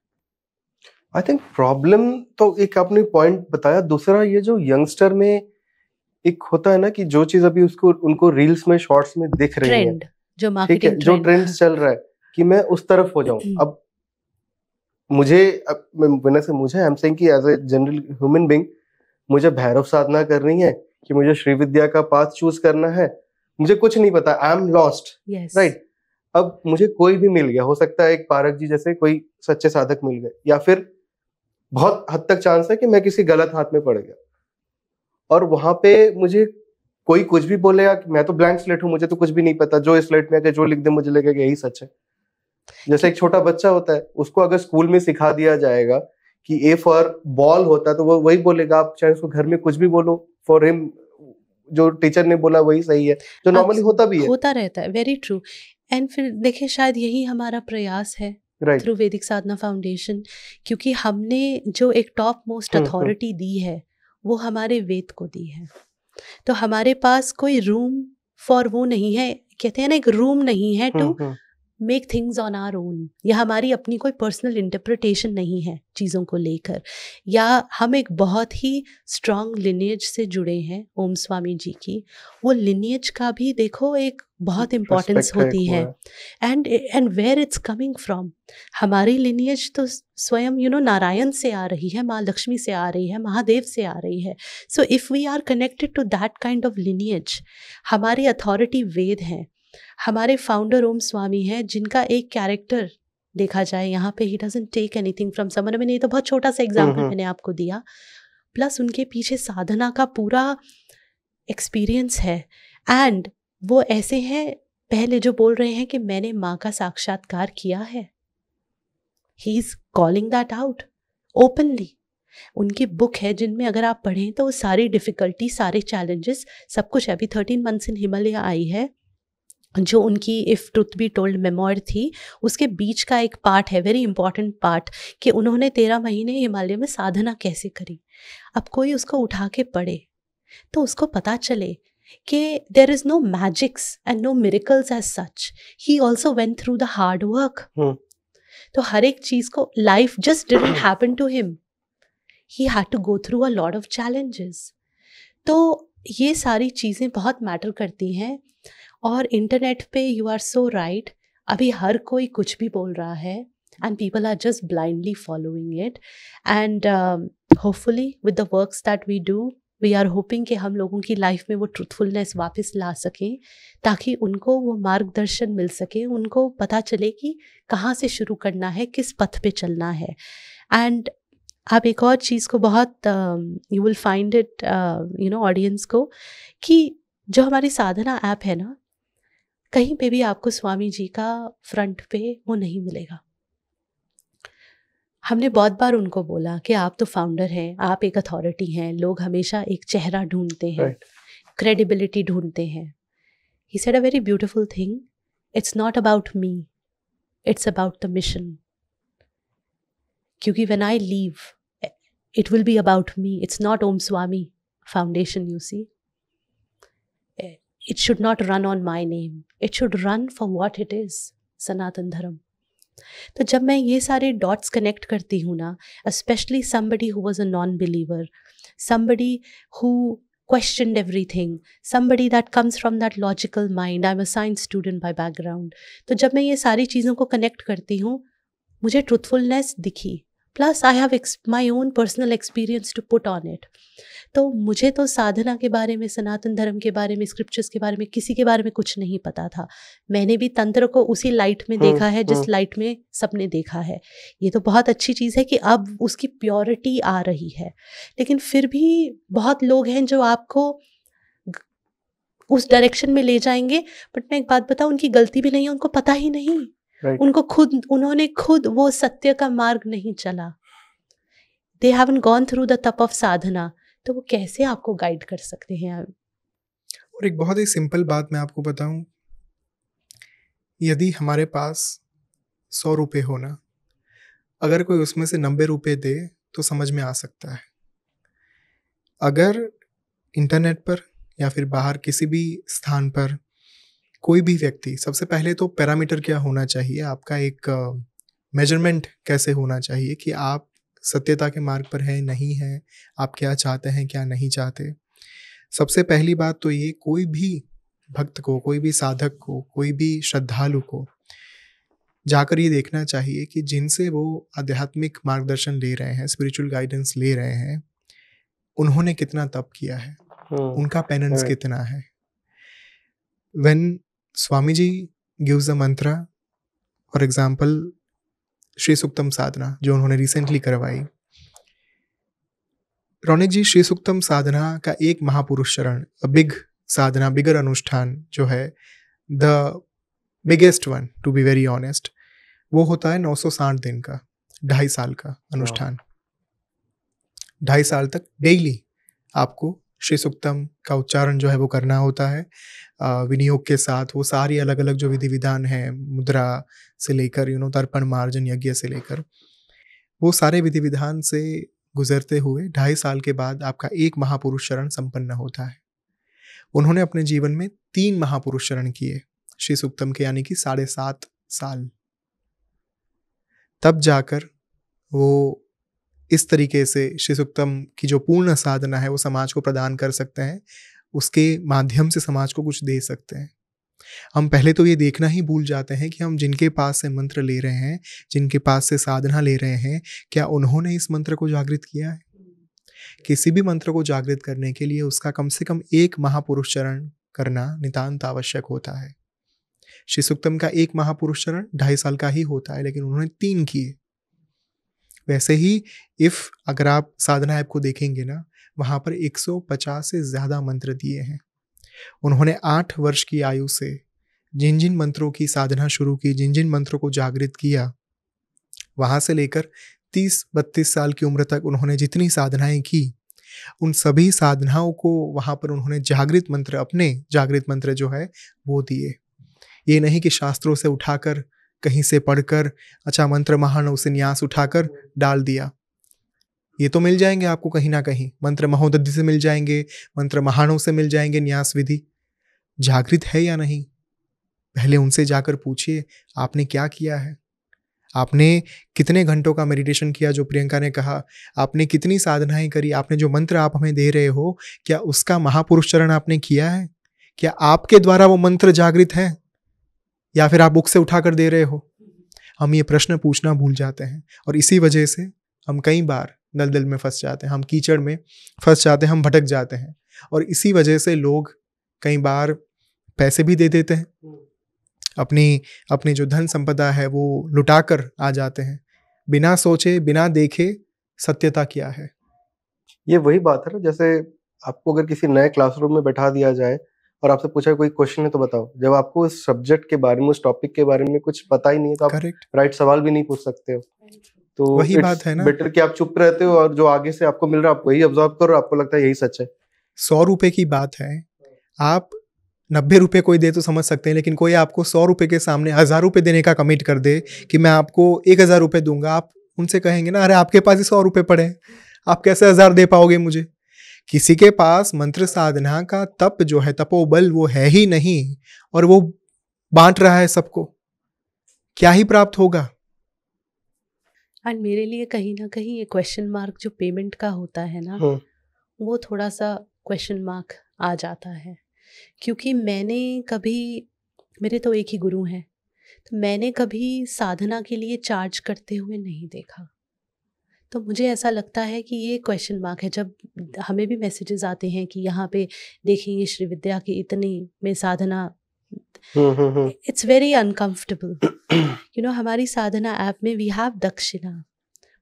I think problem तो एक आपने पॉइंट बताया। दूसरा, ये जो यंगस्टर में एक होता है ना कि जो चीज अभी उनको रील्स में, शॉर्ट्स में दिख रही है, जो मार्केटिंग जो ट्रेंड चल रहा है कि मैं उस तरफ हो जाऊं। अब मुझे आई एम सेइंग कि as a general human being, मुझे भैरव साधना करनी है कि मुझे श्री विद्या का पाथ चूज करना है, मुझे कुछ नहीं पता, आई एम लॉस्ट, राइट। अब मुझे कोई भी मिल गया, हो सकता है एक पारक जी जैसे कोई सच्चे साधक मिल गए, या फिर बहुत हद तक चांस है कि मैं किसी गलत हाथ में पड़ गया, और वहां पे मुझे कोई कुछ भी बोलेगा कि मैं तो ब्लैंक स्लेट हूं, मुझे तो कुछ भी नहीं पता, जो इस स्लेट में आके जो लिख दे मुझे लगेगा यही सच है। जैसे एक छोटा बच्चा होता है, उसको अगर स्कूल में सिखा दिया जाएगा कि ए फॉर बॉल होता है, तो वो वही बोलेगा। आप चाहे उसको घर में कुछ भी बोलो, फॉर हिम जो टीचर ने बोला वही सही है, जो नॉर्मली होता भी है, होता रहता है। Very true. एंड फिर देखिए, शायद यही हमारा प्रयास है थ्रू वैदिक साधना फाउंडेशन, क्योंकि हमने जो एक टॉप मोस्ट अथॉरिटी दी है वो हमारे वेद को दी है। तो हमारे पास कोई रूम फॉर वो नहीं है, कहते हैं ना, एक रूम नहीं है to make things on our own, या हमारी अपनी कोई पर्सनल इंटरप्रिटेशन नहीं है चीज़ों को लेकर, या हम एक बहुत ही स्ट्रॉन्ग लिनियज से जुड़े हैं ओम स्वामी जी की। वो लिनियज का भी देखो एक बहुत इम्पोर्टेंस होती है, and where it's coming from. हमारी लिनियज तो स्वयं नारायण से आ रही है, माँ लक्ष्मी से आ रही है, महादेव से आ रही है। So if we are connected to that kind of lineage, हमारी अथॉरिटी वेद हैं। हमारे फाउंडर ओम स्वामी हैं, जिनका एक कैरेक्टर देखा जाए यहाँ पे, he doesn't take anything from someone. मैंने ये तो बहुत छोटा सा एग्जांपल मैंने आपको दिया, प्लस उनके पीछे साधना का पूरा एक्सपीरियंस है। एंड वो ऐसे हैं, पहले जो बोल रहे हैं कि मैंने माँ का साक्षात्कार किया है, he is calling that out openly. उनकी बुक है जिनमें अगर आप पढ़ें तो सारी डिफिकल्टी, सारे चैलेंजेस, सब कुछ। अभी 13 मंथ्स इन हिमालय आई है, जो उनकी if truth be told memoir थी, उसके बीच का एक पार्ट है, वेरी इंपॉर्टेंट पार्ट, कि उन्होंने 13 महीने हिमालय में साधना कैसे करी। अब कोई उसको उठा के पढ़े तो उसको पता चले कि there is no magics and no miracles as such, he also went through the hard work. तो हर एक चीज़ को, life just didn't happen to him, he had to go through a lot of challenges. तो ये सारी चीज़ें बहुत मैटर करती हैं। और इंटरनेट पे यू आर सो राइट, अभी हर कोई कुछ भी बोल रहा है and people are just blindly following it. And hopefully with the works that we do, we are hoping कि हम लोगों की लाइफ में वो ट्रूथफुलनेस वापस ला सकें, ताकि उनको वो मार्गदर्शन मिल सके, उनको पता चले कि कहाँ से शुरू करना है, किस पथ पे चलना है। एंड आप एक और चीज़ को बहुत you will find it audience को, कि जो हमारी साधना ऐप है ना, कहीं पे भी आपको स्वामी जी का फ्रंट पे वो नहीं मिलेगा। हमने बहुत बार उनको बोला कि आप तो फाउंडर हैं, आप एक अथॉरिटी हैं, लोग हमेशा एक चेहरा ढूंढते हैं, क्रेडिबिलिटी ढूंढते हैं। He said a very beautiful thing, it's not about me, it's about the mission. क्योंकि when I leave it will be about me, it's not Om Swami foundation, you see. It should not run on my name. It should run for what it is, सनातन धर्म। तो जब मैं ये सारे डॉट्स कनेक्ट करती हूँ ना, especially somebody who was a non-believer, somebody who questioned everything, somebody that comes from that logical mind, I'm a science student by background, तो जब मैं ये सारी चीज़ों को कनेक्ट करती हूँ, मुझे ट्रूथफुलनेस दिखी, plus I have my own personal experience to put on it. तो मुझे तो साधना के बारे में, सनातन धर्म के बारे में, स्क्रिप्चर्स के बारे में, किसी के बारे में कुछ नहीं पता था। मैंने भी तंत्र को उसी लाइट में देखा है जिस लाइट में सबने देखा है। ये तो बहुत अच्छी चीज़ है कि अब उसकी प्योरिटी आ रही है, लेकिन फिर भी बहुत लोग हैं जो आपको उस डायरेक्शन में ले जाएंगे। बट मैं एक बात बताऊं, उनकी गलती भी नहीं है, उनको पता ही नहीं। उन्होंने खुद वो सत्य का मार्ग नहीं चला। They haven't gone through the तप ऑफ साधना, तो वो कैसे आपको गाइड कर सकते हैं। और एक बहुत ही सिंपल बात मैं आपको बताऊं, यदि हमारे पास 100 रुपये हो ना, अगर कोई उसमें से 90 रुपये दे तो समझ में आ सकता है। अगर इंटरनेट पर या फिर बाहर किसी भी स्थान पर कोई भी व्यक्ति, सबसे पहले तो पैरामीटर क्या होना चाहिए, आपका एक मेजरमेंट कैसे होना चाहिए कि आप सत्यता के मार्ग पर हैं, नहीं हैं, आप क्या चाहते हैं, क्या नहीं चाहते। सबसे पहली बात तो ये, कोई भी भक्त को, कोई भी साधक को, कोई भी श्रद्धालु को जाकर ये देखना चाहिए कि जिनसे वो आध्यात्मिक मार्गदर्शन ले रहे हैं, स्पिरिचुअल गाइडेंस ले रहे हैं, उन्होंने कितना तप किया है, उनका पेनेंस कितना है। When Swamiji gives a mantra, for example, Shri Suktam साधना जो उन्होंने रिसेंटली करवाई, रौनक जी, श्री सुक्तम साधना का एक महापुरुष चरण, बिग साधना, बिगर अनुष्ठान जो है, the biggest one to be very honest, वो होता है 960 दिन का, 2.5 साल का अनुष्ठान। 2.5 साल तक डेली आपको श्री सूक्तम का उच्चारण जो है वो करना होता है विनियोग के साथ। वो सारी अलग अलग जो विधि विधान है, मुद्रा से लेकर तर्पण मार्जन यज्ञ से लेकर, वो सारे विधि विधान से गुजरते हुए 2.5 साल के बाद आपका एक महापुरुष शरण संपन्न होता है। उन्होंने अपने जीवन में 3 महापुरुष शरण किए श्री सूक्तम के, यानी कि 7.5 साल। तब जाकर वो इस तरीके से श्री सूक्तम की जो पूर्ण साधना है वो समाज को प्रदान कर सकते हैं, उसके माध्यम से समाज को कुछ दे सकते हैं। हम पहले तो ये देखना ही भूल जाते हैं कि हम जिनके पास से मंत्र ले रहे हैं, जिनके पास से साधना ले रहे हैं, क्या उन्होंने इस मंत्र को जागृत किया है? किसी भी मंत्र को जागृत करने के लिए उसका कम से कम एक महापुरुष चरण करना नितांत आवश्यक होता है। श्री सूक्तम का एक महापुरुष चरण 2.5 साल का ही होता है, लेकिन उन्होंने 3 किए। वैसे ही अगर आप साधना ऐप को देखेंगे ना, वहाँ पर 150 से ज़्यादा मंत्र दिए हैं। उन्होंने 8 वर्ष की आयु से जिन जिन मंत्रों की साधना शुरू की, जिन जिन मंत्रों को जागृत किया, वहाँ से लेकर 30-32 साल की उम्र तक उन्होंने जितनी साधनाएं की, उन सभी साधनाओं को वहाँ पर उन्होंने जागृत मंत्र, अपने जागृत मंत्र जो है वो दिए। ये नहीं कि शास्त्रों से उठाकर, कहीं से पढ़कर, अच्छा मंत्र महानव से न्यास उठाकर डाल दिया। ये तो मिल जाएंगे आपको कहीं ना कहीं, मंत्र महोदधि से मिल जाएंगे, मंत्र महानव से मिल जाएंगे न्यास विधि। जागृत है या नहीं, पहले उनसे जाकर पूछिए, आपने क्या किया है? आपने कितने घंटों का मेडिटेशन किया? जो प्रियंका ने कहा, आपने कितनी साधनाएं करी? आपने जो मंत्र आप हमें दे रहे हो, क्या उसका महापुरुष चरण आपने किया है? क्या आपके द्वारा वो मंत्र जागृत है, या फिर आप बुक से उठाकर दे रहे हो? हम ये प्रश्न पूछना भूल जाते हैं, और इसी वजह से हम कई बार दलदल में फंस जाते हैं, हम कीचड़ में फंस जाते हैं, हम भटक जाते हैं। और इसी वजह से लोग कई बार पैसे भी दे देते हैं, अपनी जो धन संपदा है वो लुटाकर आ जाते हैं, बिना सोचे, बिना देखे सत्यता क्या है। ये वही बात है ना, जैसे आपको अगर किसी नए क्लासरूम में बैठा दिया जाए और आपसे पूछा कोई क्वेश्चन है तो बताओ, जब आपको उस सब्जेक्ट के बारे में, उस टॉपिक के बारे में कुछ पता ही नहीं है तो आप राइट सवाल भी नहीं पूछ सकते हो। तो वही बात है ना, बेटर कि आप चुप रहते हो और जो आगे से आपको मिल रहा है आप वही ऑब्जर्व करो, आपको लगता है यही सच है। 100 रुपए की बात है, आप 90 रुपए कोई दे तो समझ सकते हैं, लेकिन कोई आपको 100 रुपए के सामने 1000 रुपए देने का कमिट कर दे कि मैं आपको 1000 रुपए दूंगा, आप उनसे कहेंगे ना, अरे आपके पास ही 100 रुपए पड़े हैं, आप कैसे 1000 दे पाओगे मुझे? किसी के पास मंत्र साधना का तप जो है, तपोबल, वो है ही नहीं, और वो बांट रहा है सबको, क्या ही प्राप्त होगा? एंड मेरे लिए कहीं ना कहीं ये क्वेश्चन मार्क जो पेमेंट का होता है ना, वो थोड़ा सा क्वेश्चन मार्क आ जाता है, क्योंकि मेरे तो एक ही गुरु हैं, तो मैंने कभी साधना के लिए चार्ज करते हुए नहीं देखा। तो मुझे ऐसा लगता है कि ये क्वेश्चन मार्क है। जब हमें भी मैसेजेस आते हैं कि यहाँ पे देखेंगे श्री विद्या की इतनी में साधना, इट्स वेरी अनकंफर्टेबल। हमारी साधना ऐप में we have dakshina,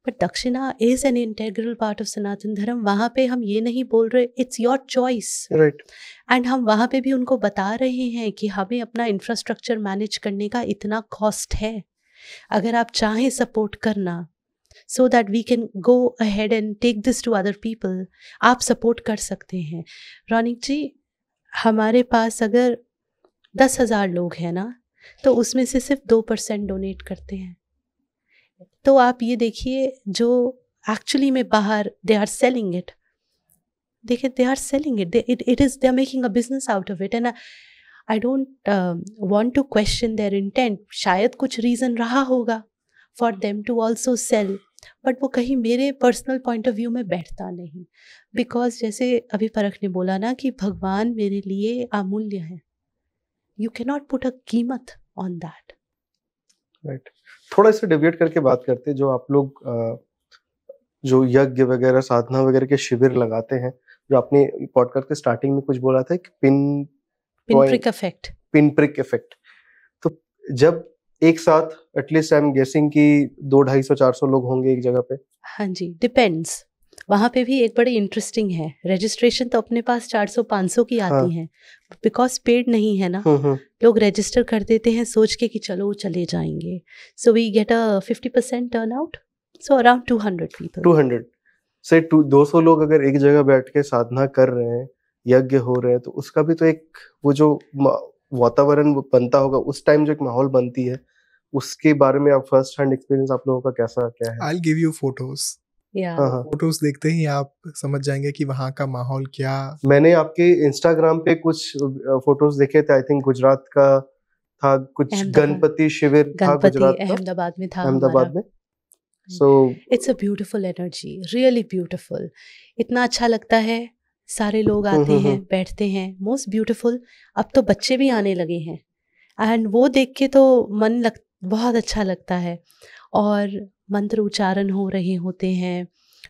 but dakshina is an integral part of Sanatan Dharma. वहाँ पे हम ये नहीं बोल रहे it's your choice, right, and हम वहाँ पे भी उनको बता रहे हैं कि हमें अपना इंफ्रास्ट्रक्चर मैनेज करने का इतना कॉस्ट है, अगर आप चाहें सपोर्ट करना so that we can go ahead and take this to other people, आप सपोर्ट कर सकते हैं। रौनिक जी, हमारे पास अगर 10,000 लोग हैं ना, तो उसमें से सिर्फ 2% डोनेट करते हैं। तो आप ये देखिए, जो एक्चुअली में बाहर दे आर सेलिंग इट, देखिए they are selling it, it is they are making a business out of it, and I don't want to question their intent। शायद कुछ रीज़न रहा होगा for them to also sell, but वो कहीं मेरे पर्सनल पॉइंट ऑफ व्यू में बैठता नहीं, बिकॉज जैसे अभी परख ने बोला ना कि भगवान मेरे लिए अमूल्य है, you can not put a कीमत ऑन दैट। राइट, थोड़ा इसे डिविएट करके बात करते हैं। जो आप लोग जो यज्ञ वगैरह, साधना वगैरह के शिविर लगाते हैं, जो आपने पॉडकास्ट के स्टार्टिंग में कुछ बोला था कि पिन प्रिक इफेक्ट, तो जब एक साथ एटलीस्ट आई एम गेसिंग कि 200, 250, 400 लोग होंगे एक जगह पे। हाँ जी, डिपेंड्स। वहाँ पे भी एक बड़े इंटरेस्टिंग है, रजिस्ट्रेशन तो अपने पास 400-500 की आती हैं, बिकॉज पेड नहीं है ना, लोग रजिस्टर कर देते हैं सोच के कि चलो चले जाएंगे. So we get a 50% turn out, so around 200 people. 200 से 200 लोग अगर एक जगह बैठ के साधना कर रहे हैं, यज्ञ हो रहे हैं, तो उसका भी तो एक वो जो वातावरण बनता होगा उस टाइम, जो एक माहौल बनती है, उसके बारे में आप फर्स्ट हैंड एक्सपीरियंस आप लोगों का कैसा क्या है? I'll give you photos. Photos देखते ही आप समझ जाएंगे कि वहाँ का माहौल क्या. मैंने आपके इंस्टाग्राम पे कुछ फोटोज देखे थे, आई थिंक गुजरात का था, कुछ गणपति शिविर था गुजरात का, अहमदाबाद में था, अहमदाबाद में. So it's a beautiful energy, really beautiful. इतना अच्छा लगता है, सारे लोग आते हैं, बैठते हैं, मोस्ट ब्यूटीफुल. अब तो बच्चे भी आने लगे हैं, एंड वो देख के तो बहुत अच्छा लगता है. और मंत्र उच्चारण हो रहे होते हैं,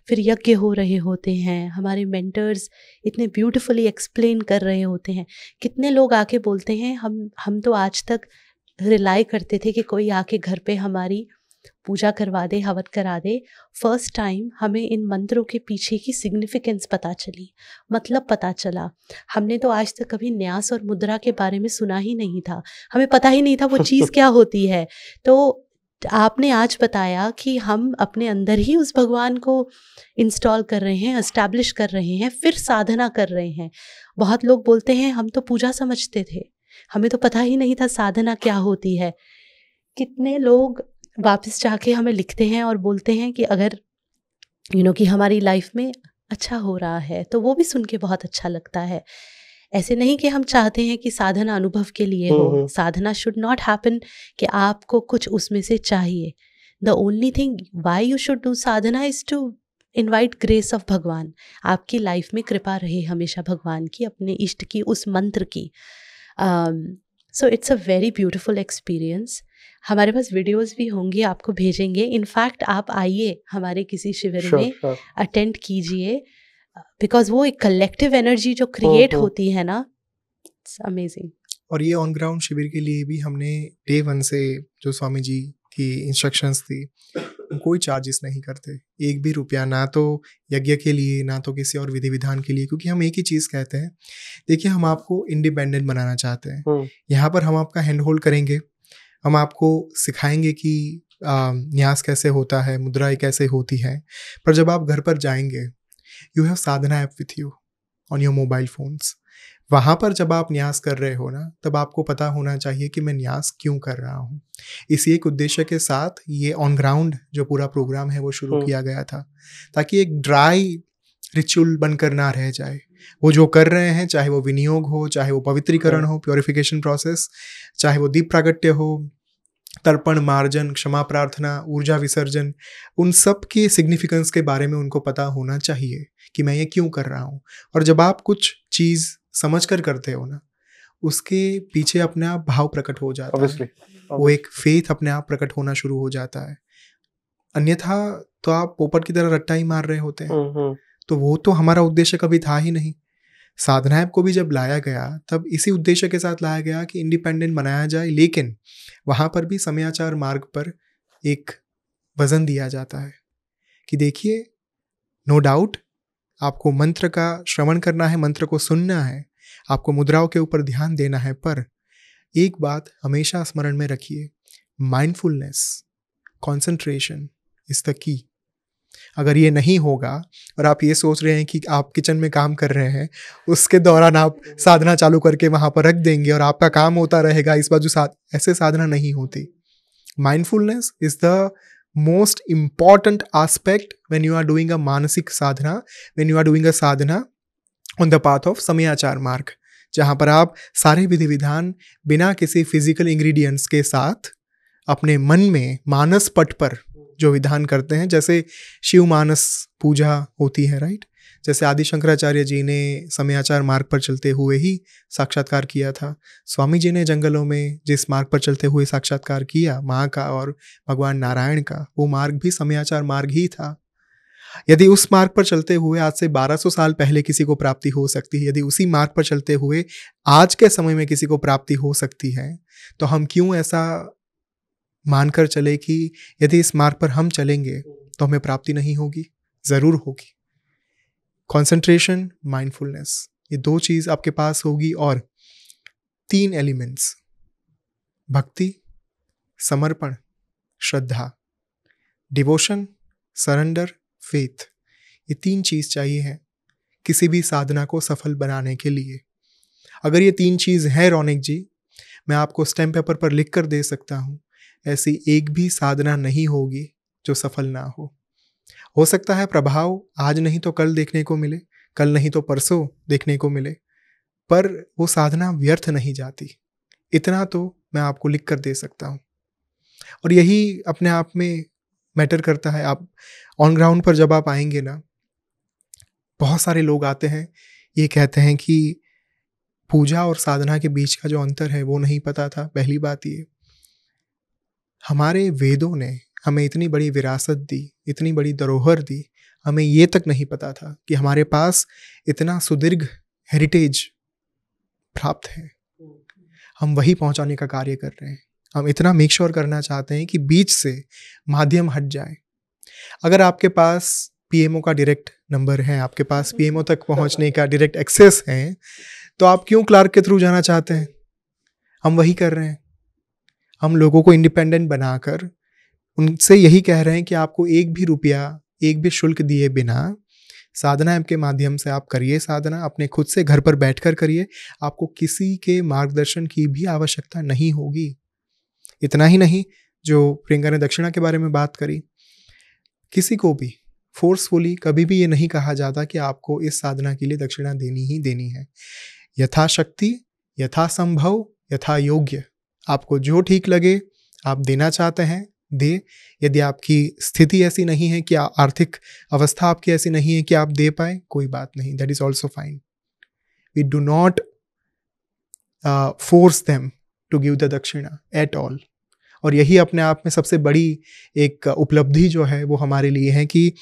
फिर यज्ञ हो रहे होते हैं, हमारे मेंटर्स इतने ब्यूटीफुली एक्सप्लेन कर रहे होते हैं. कितने लोग आके बोलते हैं, हम तो आज तक रिलाई करते थे कि कोई आके घर पे हमारी पूजा करवा दे, हवन करा दे. फर्स्ट टाइम हमें इन मंत्रों के पीछे की सिग्निफिकेंस पता चली, मतलब पता चला. हमने तो आज तक कभी न्यास और मुद्रा के बारे में सुना ही नहीं था, हमें पता ही नहीं था वो चीज़ क्या होती है. तो आपने आज बताया कि हम अपने अंदर ही उस भगवान को इंस्टॉल कर रहे हैं, एस्टैब्लिश कर रहे हैं, फिर साधना कर रहे हैं. बहुत लोग बोलते हैं हम तो पूजा समझते थे, हमें तो पता ही नहीं था साधना क्या होती है. कितने लोग वापस जाके हमें लिखते हैं और बोलते हैं कि अगर कि हमारी लाइफ में अच्छा हो रहा है, तो वो भी सुन के बहुत अच्छा लगता है. ऐसे नहीं कि हम चाहते हैं कि साधना अनुभव के लिए हो. साधना शुड नॉट हैपन कि आपको कुछ उसमें से चाहिए. The only thing why you should do sadhana is to invite grace of Bhagwan. आपकी लाइफ में कृपा रहे हमेशा भगवान की, अपने इष्ट की, उस मंत्र की. So it's a very beautiful experience. हमारे पास वीडियोस भी होंगी, आपको भेजेंगे. इनफैक्ट आप आइए हमारे किसी शिविर में, अटेंड कीजिए, बिकॉज वो एक कलेक्टिव एनर्जी जो क्रिएट होती है ना, इट्स अमेजिंग. और ये ऑन ग्राउंड शिविर के लिए भी हमने डे 1 से जो स्वामी जी की इंस्ट्रक्शंस थी, कोई चार्जेस नहीं करते, एक भी रुपया, ना तो यज्ञ के लिए, ना तो किसी और विधि विधान के लिए, क्योंकि हम एक ही चीज़ कहते हैं, देखिए हम आपको इंडिपेंडेंट बनाना चाहते हैं. यहाँ पर हम आपका हैंड होल्ड करेंगे, हम आपको सिखाएंगे कि न्यास कैसे होता है, मुद्राएं कैसे होती हैं. पर जब आप घर पर जाएंगे, you have Sadhana app with you on your mobile phones. वहाँ पर जब आप न्यास कर रहे हो ना, तब आपको पता होना चाहिए कि मैं न्यास क्यों कर रहा हूँ. इसी एक उद्देश्य के साथ ये ऑन ग्राउंड जो पूरा प्रोग्राम है वो शुरू किया गया था, ताकि एक ड्राई रिचुअल बनकर ना रह जाए. वो जो कर रहे हैं, चाहे वो विनियोग हो, चाहे वो पवित्रीकरण हो, प्योरिफिकेशन प्रोसेस, चाहे वो दीप प्रागट्य हो, तर्पण, मार्जन, क्षमा प्रार्थना, ऊर्जा विसर्जन, उन सब के सिग्निफिकेंस के बारे में उनको पता होना चाहिए कि मैं ये क्यों कर रहा हूँ. और जब आप कुछ चीज़ समझ कर करते हो ना, उसके पीछे अपने आप भाव प्रकट हो जाता है, वो एक फेथ अपने आप प्रकट होना शुरू हो जाता है. अन्यथा तो आप पोपट की तरह रट्टा ही मार रहे होते हैं. तो वो तो हमारा उद्देश्य कभी था ही नहीं. साधना ऐप को भी जब लाया गया, तब इसी उद्देश्य के साथ लाया गया कि इंडिपेंडेंट बनाया जाए, लेकिन वहाँ पर भी समयाचार मार्ग पर एक वजन दिया जाता है कि देखिए, नो डाउट आपको मंत्र का श्रवण करना है, मंत्र को सुनना है, आपको मुद्राओं के ऊपर ध्यान देना है, पर एक बात हमेशा स्मरण में रखिए, mindfulness, concentration is the key. अगर ये नहीं होगा और आप ये सोच रहे हैं कि आप किचन में काम कर रहे हैं, उसके दौरान आप साधना चालू करके वहाँ पर रख देंगे और आपका काम होता रहेगा इस बाजू, ऐसे साधना नहीं होती. Mindfulness is the most important aspect when you are doing a मानसिक साधना, when you are doing a Sadhana on the path of समयाचार मार्ग, जहाँ पर आप सारे विधि विधान बिना किसी फिजिकल इंग्रेडिएंट्स के साथ अपने मन में मानस पट पर जो विधान करते हैं, जैसे शिव मानस पूजा होती है, राइट. जैसे आदि शंकराचार्य जी ने समयाचार मार्ग पर चलते हुए ही साक्षात्कार किया था. स्वामी जी ने जंगलों में जिस मार्ग पर चलते हुए साक्षात्कार किया, माँ का और भगवान नारायण का, वो मार्ग भी समयाचार मार्ग ही था. यदि उस मार्ग पर चलते हुए आज से 1200 साल पहले किसी को प्राप्ति हो सकती है, यदि उसी मार्ग पर चलते हुए आज के समय में किसी को प्राप्ति हो सकती है, तो हम क्यों ऐसा मानकर चले कि यदि इस मार्ग पर हम चलेंगे तो हमें प्राप्ति नहीं होगी? ज़रूर होगी. कंसंट्रेशन, माइंडफुलनेस, ये 2 चीज़ आपके पास होगी, और 3 एलिमेंट्स, भक्ति, समर्पण, श्रद्धा, डिवोशन, सरेंडर, फेथ, ये 3 चीज़ चाहिए है किसी भी साधना को सफल बनाने के लिए। अगर ये 3 चीज़ हैं रौनिक जी, मैं आपको स्टैम्प पेपर पर लिख कर दे सकता हूँ, ऐसी एक भी साधना नहीं होगी जो सफल ना हो सकता है प्रभाव आज नहीं तो कल देखने को मिले, कल नहीं तो परसों देखने को मिले, पर वो साधना व्यर्थ नहीं जाती, इतना तो मैं आपको लिख कर दे सकता हूँ। और यही अपने आप में मैटर करता है। आप ऑन ग्राउंड पर जब आप आएंगे ना, बहुत सारे लोग आते हैं, ये कहते हैं कि पूजा और साधना के बीच का जो अंतर है वो नहीं पता था। पहली बात ये, हमारे वेदों ने हमें इतनी बड़ी विरासत दी, इतनी बड़ी धरोहर दी, हमें ये तक नहीं पता था कि हमारे पास इतना सुदीर्घ हेरिटेज प्राप्त है। हम वही पहुंचाने का कार्य कर रहे हैं। हम इतना मेक श्योर करना चाहते हैं कि बीच से माध्यम हट जाए। अगर आपके पास पीएमओ का डायरेक्ट नंबर है, आपके पास पीएमओ तक पहुंचने का डायरेक्ट एक्सेस है, तो आप क्यों क्लार्क के थ्रू जाना चाहते हैं? हम वही कर रहे हैं। हम लोगों को इंडिपेंडेंट बनाकर उनसे यही कह रहे हैं कि आपको एक भी रुपया, एक भी शुल्क दिए बिना साधना ऐप के माध्यम से आप करिए साधना, अपने खुद से घर पर बैठकर करिए। आपको किसी के मार्गदर्शन की भी आवश्यकता नहीं होगी। इतना ही नहीं, जो प्रियंका ने दक्षिणा के बारे में बात करी, किसी को भी फोर्सफुली कभी भी ये नहीं कहा जाता कि आपको इस साधना के लिए दक्षिणा देनी ही देनी है। यथाशक्ति, यथासंभव, यथा योग्य, आपको जो ठीक लगे आप देना चाहते हैं दे। यदि आपकी स्थिति ऐसी नहीं है कि आर्थिक अवस्था आपकी ऐसी नहीं है कि आप दे पाए, कोई बात नहीं, that is also fine. We do not force them to give the dakshina at all. और यही अपने आप में सबसे बड़ी एक उपलब्धि जो है वो हमारे लिए है कि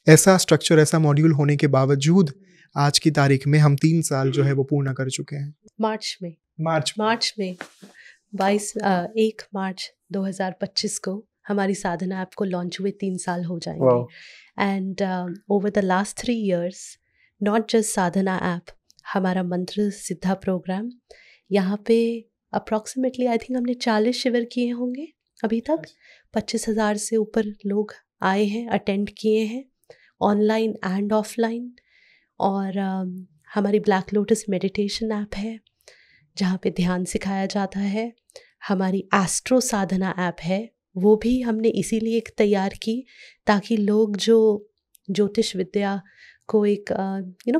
ऐसा स्ट्रक्चर, ऐसा मॉड्यूल होने के बावजूद आज की तारीख में हम 3 साल जो है वो पूर्ण कर चुके हैं। मार्च में 1 मार्च 2025 को हमारी साधना ऐप को लॉन्च हुए 3 साल हो जाएंगे। And over the last 3 years, not just Sadhana app, हमारा मंत्र सिद्धा प्रोग्राम, यहाँ पे अप्रॉक्सीमेटली आई थिंक हमने 40 शिविर किए होंगे अभी तक। 25,000 से ऊपर लोग आए हैं, अटेंड किए हैं, ऑनलाइन एंड ऑफलाइन। और हमारी ब्लैक लोटस मेडिटेशन ऐप है जहाँ पे ध्यान सिखाया जाता है। हमारी एस्ट्रो साधना ऐप है, वो भी हमने इसीलिए तैयार की ताकि लोग जो ज्योतिष विद्या को एक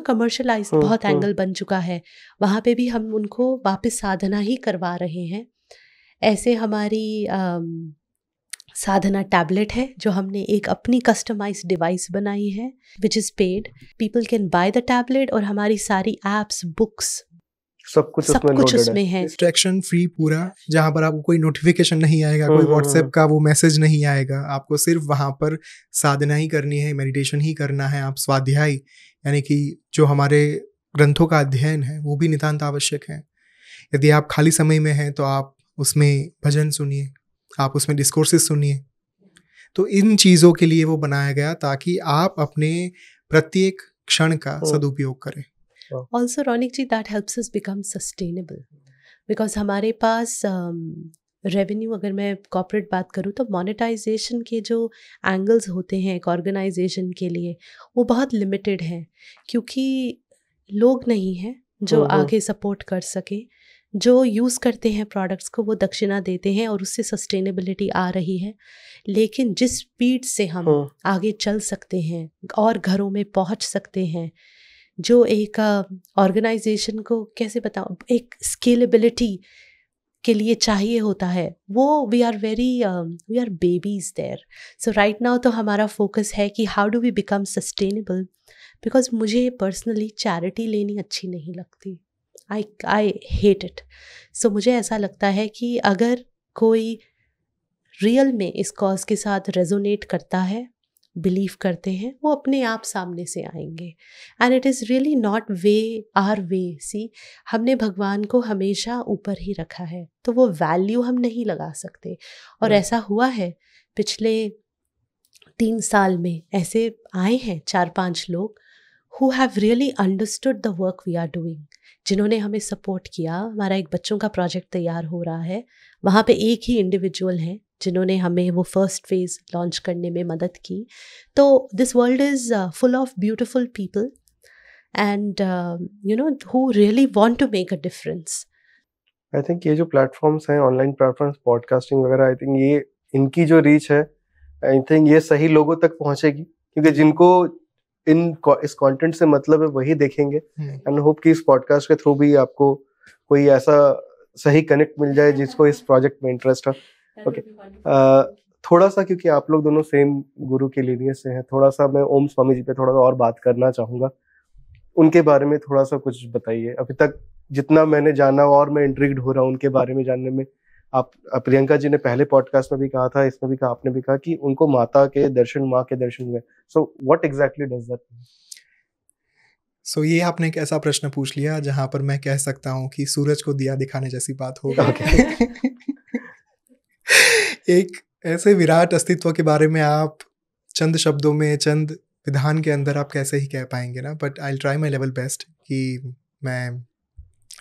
कमर्शलाइज बहुत एंगल बन चुका है, वहाँ पे भी हम उनको वापस साधना ही करवा रहे हैं। ऐसे हमारी साधना टैबलेट है जो हमने एक अपनी कस्टमाइज्ड डिवाइस बनाई है, which is paid. People can by the tablet और हमारी सारी एप्स, बुक्स, सब कुछ उसमें है। डिस्ट्रैक्शन फ्री पूरा, जहाँ पर आपको कोई नोटिफिकेशन नहीं आएगा, कोई व्हाट्सएप का वो मैसेज नहीं आएगा। आपको सिर्फ वहाँ पर साधना ही करनी है, मेडिटेशन ही करना है। आप स्वाध्याय, यानी कि जो हमारे ग्रंथों का अध्ययन है, वो भी नितांत आवश्यक है। यदि आप खाली समय में हैं तो आप उसमें भजन सुनिए, आप उसमें डिस्कोर्सेस सुनिए। तो इन चीज़ों के लिए वो बनाया गया ताकि आप अपने प्रत्येक क्षण का सदुपयोग करें। Also, Ronik ji, that helps us become sustainable because हमारे पास रेवेन्यू, अगर मैं कॉर्पोरेट बात करूँ तो मोनेटाइजेशन के जो एंगल्स होते हैं एक ऑर्गेनाइजेशन के लिए, वो बहुत लिमिटेड हैं क्योंकि लोग नहीं हैं जो आगे सपोर्ट कर सके। जो यूज़ करते हैं प्रोडक्ट्स को वो दक्षिणा देते हैं और उससे सस्टेनेबिलिटी आ रही है। लेकिन जिस स्पीड से हम आगे चल सकते हैं और घरों में पहुंच सकते हैं, जो एक ऑर्गेनाइजेशन को कैसे बताऊं, एक स्केलेबिलिटी के लिए चाहिए होता है, वो we are babies there. So right now तो हमारा फोकस है कि how do we become sustainable, because मुझे पर्सनली चैरिटी लेनी अच्छी नहीं लगती। I hate it. सो मुझे ऐसा लगता है कि अगर कोई रियल में इस कॉज के साथ रेजोनेट करता है, बिलीव करते हैं, वो अपने आप सामने से आएंगे। And it is really not our way. See, हमने भगवान को हमेशा ऊपर ही रखा है, तो वो वैल्यू हम नहीं लगा सकते। और ऐसा हुआ है पिछले 3 साल में, ऐसे आए हैं 4-5 लोग, who have really understood the work we are doing, जिन्होंने हमें सपोर्ट किया। हमारा एक बच्चों का प्रोजेक्ट तैयार हो रहा है, वहाँ पे एक ही इंडिविजुअल हैं जिन्होंने हमें वो फर्स्ट फेज लॉन्च करने में मदद की। तो this world is full of beautiful people and you know who really want to make a difference. I think ये जो प्लेटफॉर्म्स हैं, ऑनलाइन प्लेटफॉर्म्स, पॉडकास्टिंग वगैरह, आई थिंक ये इनकी जो रीच है, आई थिंक ये सही लोगों तक पहुंचेगी, क्योंकि जिनको इस कंटेंट से मतलब है वही देखेंगे। एंड होप कि इस पॉडकास्ट के थ्रू भी आपको कोई ऐसा सही कनेक्ट मिल जाए जिसको इस प्रोजेक्ट में इंटरेस्ट है। ओके, थोड़ा सा, क्योंकि आप लोग दोनों सेम गुरु के लीनियज से हैं, थोड़ा सा मैं ओम स्वामी जी पे थोड़ा सा और बात करना चाहूँगा। उनके बारे में थोड़ा सा कुछ बताइए। अभी तक जितना मैंने जाना और मैं इंट्रिग्ड हो रहा हूँ उनके बारे में जानने में। आप प्रियंका जी ने पहले पॉडकास्ट में भी कहा था, इसमें भी कहा, आपने भी कहा कि उनको माता के दर्शन, माँ के दर्शन हुए। So what exactly does that? So ये आपने एक ऐसा प्रश्न पूछ लिया जहां पर मैं कह सकता हूँ कि सूरज को दिया दिखाने जैसी बात हो गई। एक ऐसे विराट अस्तित्व के बारे में आप चंद शब्दों में, चंद विधान के अंदर आप कैसे ही कह पाएंगे ना। But I will try my level best कि मैं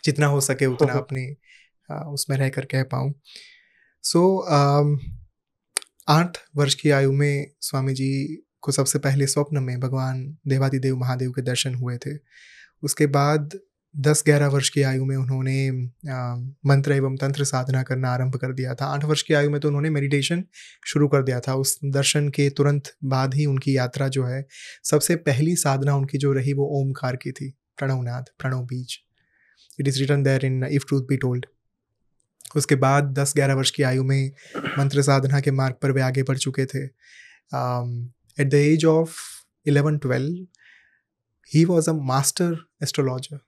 जितना हो सके उतना अपने उसमें रहकर कह पाऊँ। सो 8 वर्ष की आयु में स्वामी जी को सबसे पहले स्वप्न में भगवान देवादिदेव महादेव के दर्शन हुए थे। उसके बाद 10-11 वर्ष की आयु में उन्होंने मंत्र एवं तंत्र साधना करना आरंभ कर दिया था। 8 वर्ष की आयु में तो उन्होंने मेडिटेशन शुरू कर दिया था। उस दर्शन के तुरंत बाद ही उनकी यात्रा जो है, सबसे पहली साधना उनकी जो रही वो ओमकार की थी, प्रणवनाद, प्रणव बीज। It is written there in if truth be told. उसके बाद 10-11 वर्ष की आयु में मंत्र साधना के मार्ग पर वे आगे बढ़ चुके थे। At the age of 11-12 he was a master astrologer,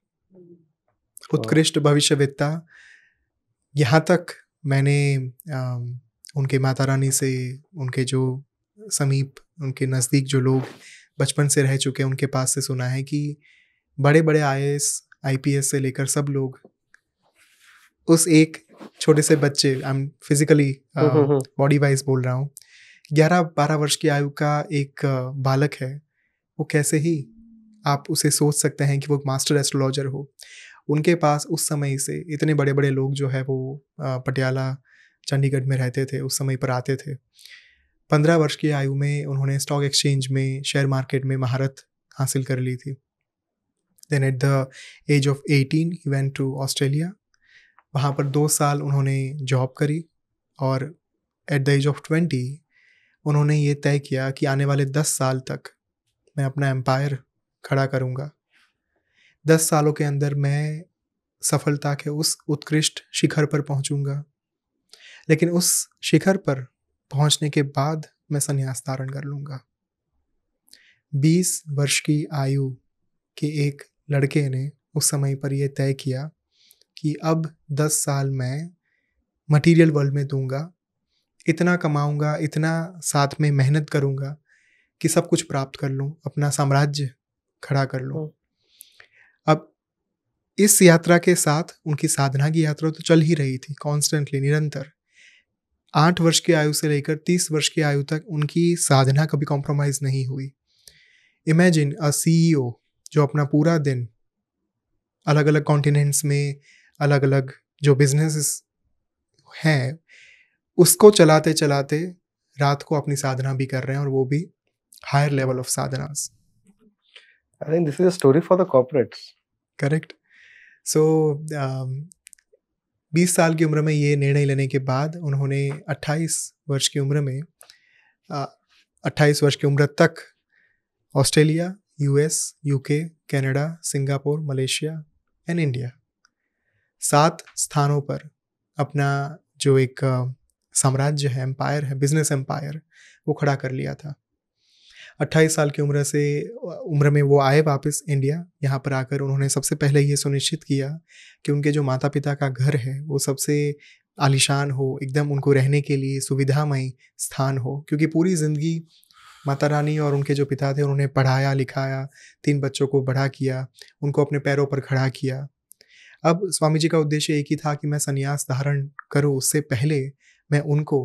उत्कृष्ट भविष्यवेत्ता। यहाँ तक मैंने उनके माता रानी से, उनके जो समीप, उनके नज़दीक जो लोग बचपन से रह चुके हैं उनके पास से सुना है कि बड़े बड़े IAS IPS से लेकर सब लोग उस एक छोटे से बच्चे, I am physically body wise बोल रहा हूँ, 11-12 वर्ष की आयु का एक बालक है, वो कैसे ही आप उसे सोच सकते हैं कि वो मास्टर एस्ट्रोलॉजर हो। उनके पास उस समय से इतने बड़े बड़े लोग जो है वो पटियाला, चंडीगढ़ में रहते थे, उस समय पर आते थे। 15 वर्ष की आयु में उन्होंने स्टॉक एक्सचेंज में, शेयर मार्केट में महारत हासिल कर ली थी। Then at the age of 18 he went to Australia. वहाँ पर 2 साल उन्होंने जॉब करी और एट द एज ऑफ 20 उन्होंने ये तय किया कि आने वाले 10 साल तक मैं अपना एम्पायर खड़ा करूँगा। 10 सालों के अंदर मैं सफलता के उस उत्कृष्ट शिखर पर पहुँचूँगा, लेकिन उस शिखर पर पहुँचने के बाद मैं संन्यास धारण कर लूँगा। 20 वर्ष की आयु के एक लड़के ने उस समय पर यह तय किया कि अब 10 साल मैं मटेरियल वर्ल्ड में दूंगा, इतना कमाऊंगा, इतना साथ में मेहनत करूंगा कि सब कुछ प्राप्त कर लूं, अपना साम्राज्य खड़ा कर लूं। अब इस यात्रा के साथ उनकी साधना की यात्रा तो चल ही रही थी कॉन्स्टेंटली, निरंतर। 8 वर्ष की आयु से लेकर 30 वर्ष की आयु तक उनकी साधना कभी कॉम्प्रोमाइज़ नहीं हुई। इमेजिन अ CEO जो अपना पूरा दिन अलग अलग कॉन्टिनेंट्स में, अलग अलग जो बिजनेसेस हैं, उसको चलाते चलाते रात को अपनी साधना भी कर रहे हैं, और वो भी higher level of sadhanas. I think this is a story for the corporates. Correct. So 20 साल की उम्र में ये निर्णय लेने के बाद उन्होंने 28 वर्ष की उम्र में 28 वर्ष की उम्र तक Australia, US, UK, Canada, Singapore, Malaysia and India, 7 स्थानों पर अपना जो एक साम्राज्य है, एम्पायर है, बिजनेस एम्पायर, वो खड़ा कर लिया था। 28 साल की उम्र में वो आए वापस इंडिया। यहाँ पर आकर उन्होंने सबसे पहले ये सुनिश्चित किया कि उनके जो माता पिता का घर है वो सबसे आलीशान हो, एकदम उनको रहने के लिए सुविधामय स्थान हो, क्योंकि पूरी ज़िंदगी माता रानी और उनके जो पिता थे उन्होंने पढ़ाया लिखाया, 3 बच्चों को बड़ा किया, उनको अपने पैरों पर खड़ा किया। अब स्वामी जी का उद्देश्य एक ही था कि मैं संन्यास धारण करूँ, उससे पहले मैं उनको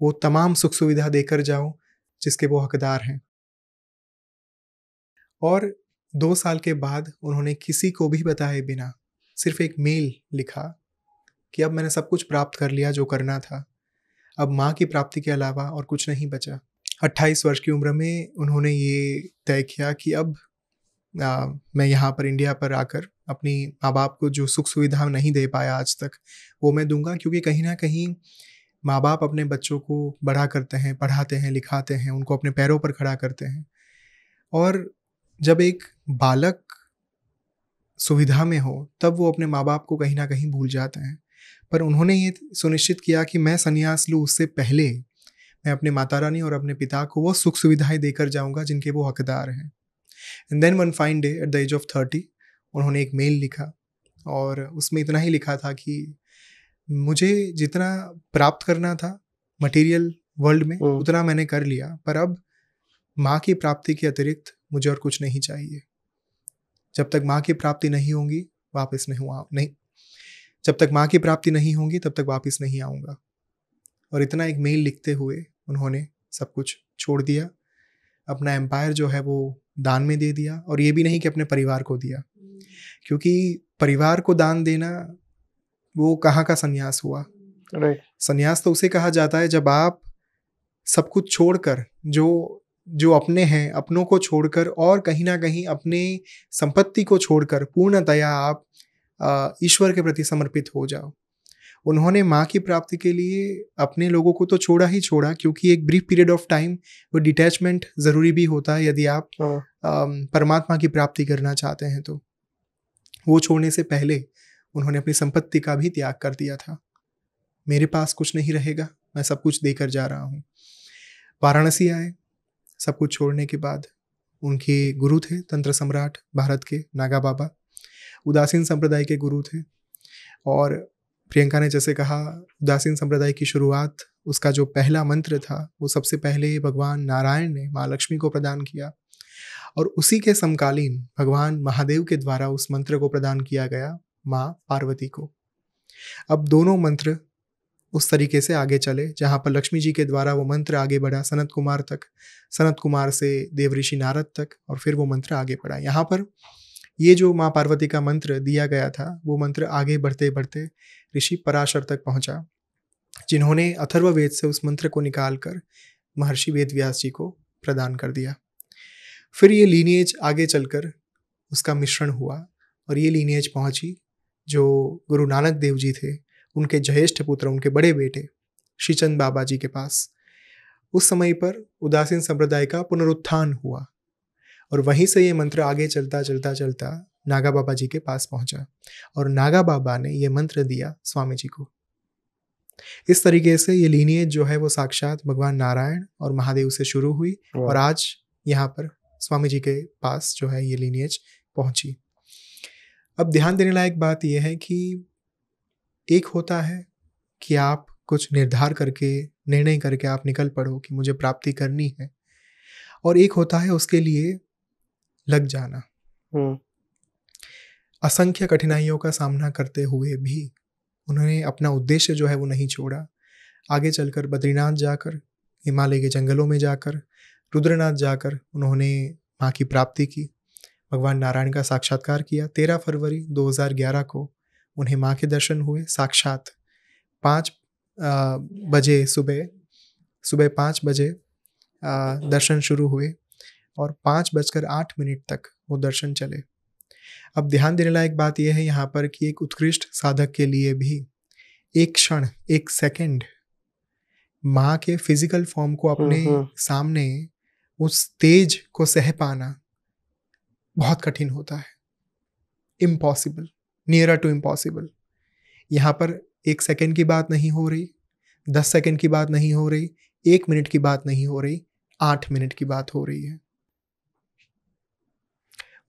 वो तमाम सुख सुविधा देकर जाऊँ जिसके वो हकदार हैं। और 2 साल के बाद उन्होंने किसी को भी बताए बिना सिर्फ एक मेल लिखा कि अब मैंने सब कुछ प्राप्त कर लिया जो करना था, अब माँ की प्राप्ति के अलावा और कुछ नहीं बचा। 28 वर्ष की उम्र में उन्होंने ये तय किया कि अब मैं यहाँ पर इंडिया पर आकर अपनी माँ बाप को जो सुख सुविधा नहीं दे पाया आज तक वो मैं दूंगा, क्योंकि कहीं ना कहीं माँ बाप अपने बच्चों को बड़ा करते हैं, पढ़ाते हैं, लिखाते हैं, उनको अपने पैरों पर खड़ा करते हैं। और जब एक बालक सुविधा में हो तब वो अपने माँ बाप को कहीं ना कहीं भूल जाते हैं। पर उन्होंने ये सुनिश्चित किया कि मैं संन्यास लूँ उससे पहले मैं अपने माता रानी और अपने पिता को वो सुख सुविधाएं देकर जाऊंगा जिनके वो हकदार हैं। And then one fine day at the age of 30 उन्होंने एक मेल लिखा और उसमें इतना ही लिखा था कि मुझे जितना प्राप्त करना था मटेरियल वर्ल्ड में उतना मैंने कर लिया, पर अब माँ की प्राप्ति के अतिरिक्त मुझे और कुछ नहीं चाहिए। जब तक माँ की प्राप्ति नहीं होगी वापस नहीं जब तक माँ की प्राप्ति नहीं होगी तब तक वापस नहीं आऊँगा। और इतना एक मेल लिखते हुए उन्होंने सब कुछ छोड़ दिया, अपना एम्पायर जो है वो दान में दे दिया। और ये भी नहीं कि अपने परिवार को दिया, क्योंकि परिवार को दान देना वो कहाँ का संन्यास हुआ। संन्यास तो उसे कहा जाता है जब आप सब कुछ छोड़कर जो अपने हैं अपनों को छोड़कर और कहीं ना कहीं अपने संपत्ति को छोड़कर पूर्णतया आप ईश्वर के प्रति समर्पित हो जाओ। उन्होंने माँ की प्राप्ति के लिए अपने लोगों को तो छोड़ा ही छोड़ा, क्योंकि एक ब्रीफ पीरियड ऑफ टाइम वो डिटैचमेंट ज़रूरी भी होता है यदि आप परमात्मा की प्राप्ति करना चाहते हैं। तो वो छोड़ने से पहले उन्होंने अपनी संपत्ति का भी त्याग कर दिया था। मेरे पास कुछ नहीं रहेगा, मैं सब कुछ देकर जा रहा हूँ। वाराणसी आए सब कुछ छोड़ने के बाद। उनके गुरु थे तंत्र सम्राट भारत के नागा बाबा, उदासीन संप्रदाय के गुरु थे। और प्रियंका ने जैसे कहा उदासीन संप्रदाय की शुरुआत, उसका जो पहला मंत्र था वो सबसे पहले भगवान नारायण ने माँ लक्ष्मी को प्रदान किया और उसी के समकालीन भगवान महादेव के द्वारा उस मंत्र को प्रदान किया गया माँ पार्वती को। अब दोनों मंत्र उस तरीके से आगे चले जहाँ पर लक्ष्मी जी के द्वारा वो मंत्र आगे बढ़ा सनत कुमार तक, सनत कुमार से देवऋषि नारद तक, और फिर वो मंत्र आगे बढ़ा। यहाँ पर ये जो माँ पार्वती का मंत्र दिया गया था वो मंत्र आगे बढ़ते बढ़ते ऋषि पराशर तक पहुँचा, जिन्होंने अथर्ववेद से उस मंत्र को निकाल कर महर्षि वेदव्यास जी को प्रदान कर दिया। फिर ये लीनिएज आगे चलकर उसका मिश्रण हुआ और ये लीनिएज पहुँची जो गुरु नानक देव जी थे, उनके ज्येष्ठ पुत्र, उनके बड़े बेटे श्रीचंद बाबा जी के पास। उस समय पर उदासीन संप्रदाय का पुनरुत्थान हुआ और वहीं से ये मंत्र आगे चलता चलता चलता नागा बाबा जी के पास पहुंचा और नागा बाबा ने ये मंत्र दिया स्वामी जी को। इस तरीके से ये लीनिएज जो है वो साक्षात भगवान नारायण और महादेव से शुरू हुई और आज यहाँ पर स्वामी जी के पास जो है ये लीनिएज पहुंची। अब ध्यान देने लायक बात यह है कि एक होता है कि आप कुछ निर्णय करके आप निकल पड़ो कि मुझे प्राप्ति करनी है, और एक होता है उसके लिए लग जाना। असंख्य कठिनाइयों का सामना करते हुए भी उन्होंने अपना उद्देश्य जो है वो नहीं छोड़ा। आगे चलकर बद्रीनाथ जाकर, हिमालय के जंगलों में जाकर, रुद्रनाथ जाकर उन्होंने माँ की प्राप्ति की, भगवान नारायण का साक्षात्कार किया। 13 फरवरी 2011 को उन्हें माँ के दर्शन हुए साक्षात। 5 बजे सुबह 5 बजे दर्शन शुरू हुए और 5:08 तक वो दर्शन चले। अब ध्यान देने लायक बात यह है यहाँ पर कि एक उत्कृष्ट साधक के लिए भी एक क्षण, एक सेकंड माँ के फिजिकल फॉर्म को अपने सामने उस तेज को सह पाना बहुत कठिन होता है। Impossible, nearer to impossible. यहाँ पर 1 सेकंड की बात नहीं हो रही, 10 सेकंड की बात नहीं हो रही, 1 मिनट की बात नहीं हो रही, 8 मिनट की बात हो रही है।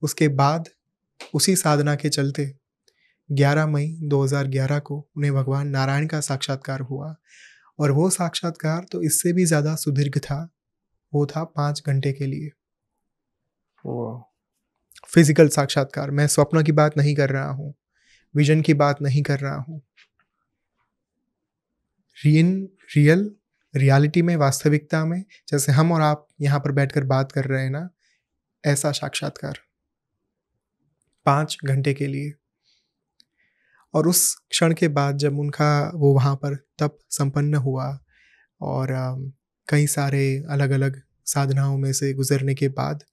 उसके बाद उसी साधना के चलते 11 मई 2011 को उन्हें भगवान नारायण का साक्षात्कार हुआ और वो साक्षात्कार तो इससे भी ज़्यादा सुदीर्घ था। वो था 5 घंटे के लिए फिजिकल साक्षात्कार। मैं स्वप्न की बात नहीं कर रहा हूँ, विजन की बात नहीं कर रहा हूँ। रियलिटी में, वास्तविकता में, जैसे हम और आप यहाँ पर बैठकर बात कर रहे हैं ना, ऐसा साक्षात्कार। 5 घंटे के लिए। और उस क्षण के बाद जब उनका वो वहाँ पर तप संपन्न हुआ और कई सारे अलग अलग साधनाओं में से गुजरने के बाद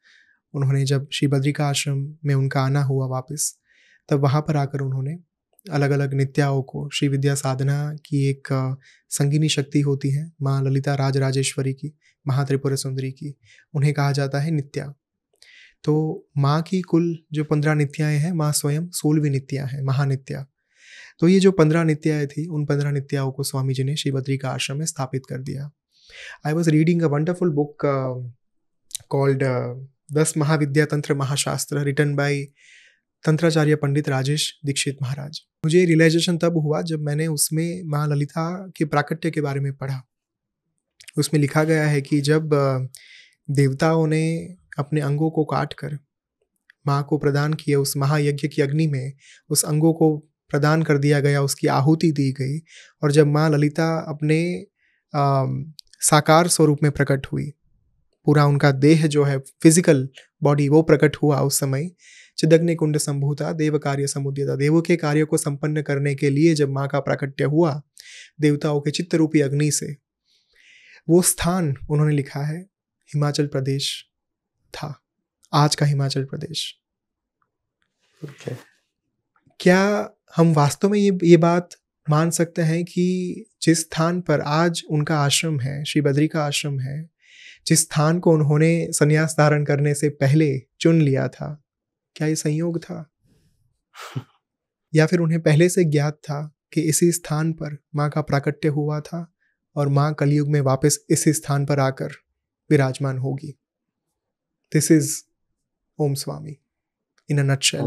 उन्होंने जब श्री बद्रिका आश्रम में उनका आना हुआ वापस, तब वहाँ पर आकर उन्होंने अलग अलग नित्याओं को, श्री विद्या साधना की एक संगीनी शक्ति होती है माँ ललिता राजराजेश्वरी की, महात्रिपुरा सुंदरी की, उन्हें कहा जाता है नित्या। तो माँ की कुल जो 15 नित्याएं हैं, माँ स्वयं 16वीं नित्या है, महानित्या। तो ये जो 15 नित्याएं थी, उन 15 नित्याओं को स्वामी जी ने श्री बद्रिका आश्रम में स्थापित कर दिया। I was reading a wonderful book called 10 महाविद्या तंत्र महाशास्त्र, रिटन बाय तंत्राचार्य पंडित राजेश दीक्षित महाराज। मुझे रियलाइजेशन तब हुआ जब मैंने उसमें माँ ललिता के प्राकट्य के बारे में पढ़ा। उसमें लिखा गया है कि जब देवताओं ने अपने अंगों को काट कर माँ को प्रदान किया, उस महायज्ञ की अग्नि में उस अंगों को प्रदान कर दिया गया, उसकी आहुति दी गई, और जब माँ ललिता अपने साकार स्वरूप में प्रकट हुई, पूरा उनका देह जो है फिजिकल बॉडी वो प्रकट हुआ, उस समय चिदग्नि कुंड संभूता देव कार्य समुद्यता, देवों के कार्य को संपन्न करने के लिए जब माँ का प्राकट्य हुआ देवताओं के चित्त रूपी अग्नि से, वो स्थान उन्होंने लिखा है हिमाचल प्रदेश था, आज का हिमाचल प्रदेश। Okay. क्या हम वास्तव में ये बात मान सकते हैं कि जिस स्थान पर आज उनका आश्रम है, श्री बद्रिका आश्रम है, जिस स्थान को उन्होंने संन्यास धारण करने से पहले चुन लिया था, क्या ये संयोग था या फिर उन्हें पहले से ज्ञात था कि इसी स्थान पर माँ का प्राकट्य हुआ था और माँ कलयुग में वापस इसी स्थान पर आकर विराजमान होगी? This is Om Swami in a nutshell.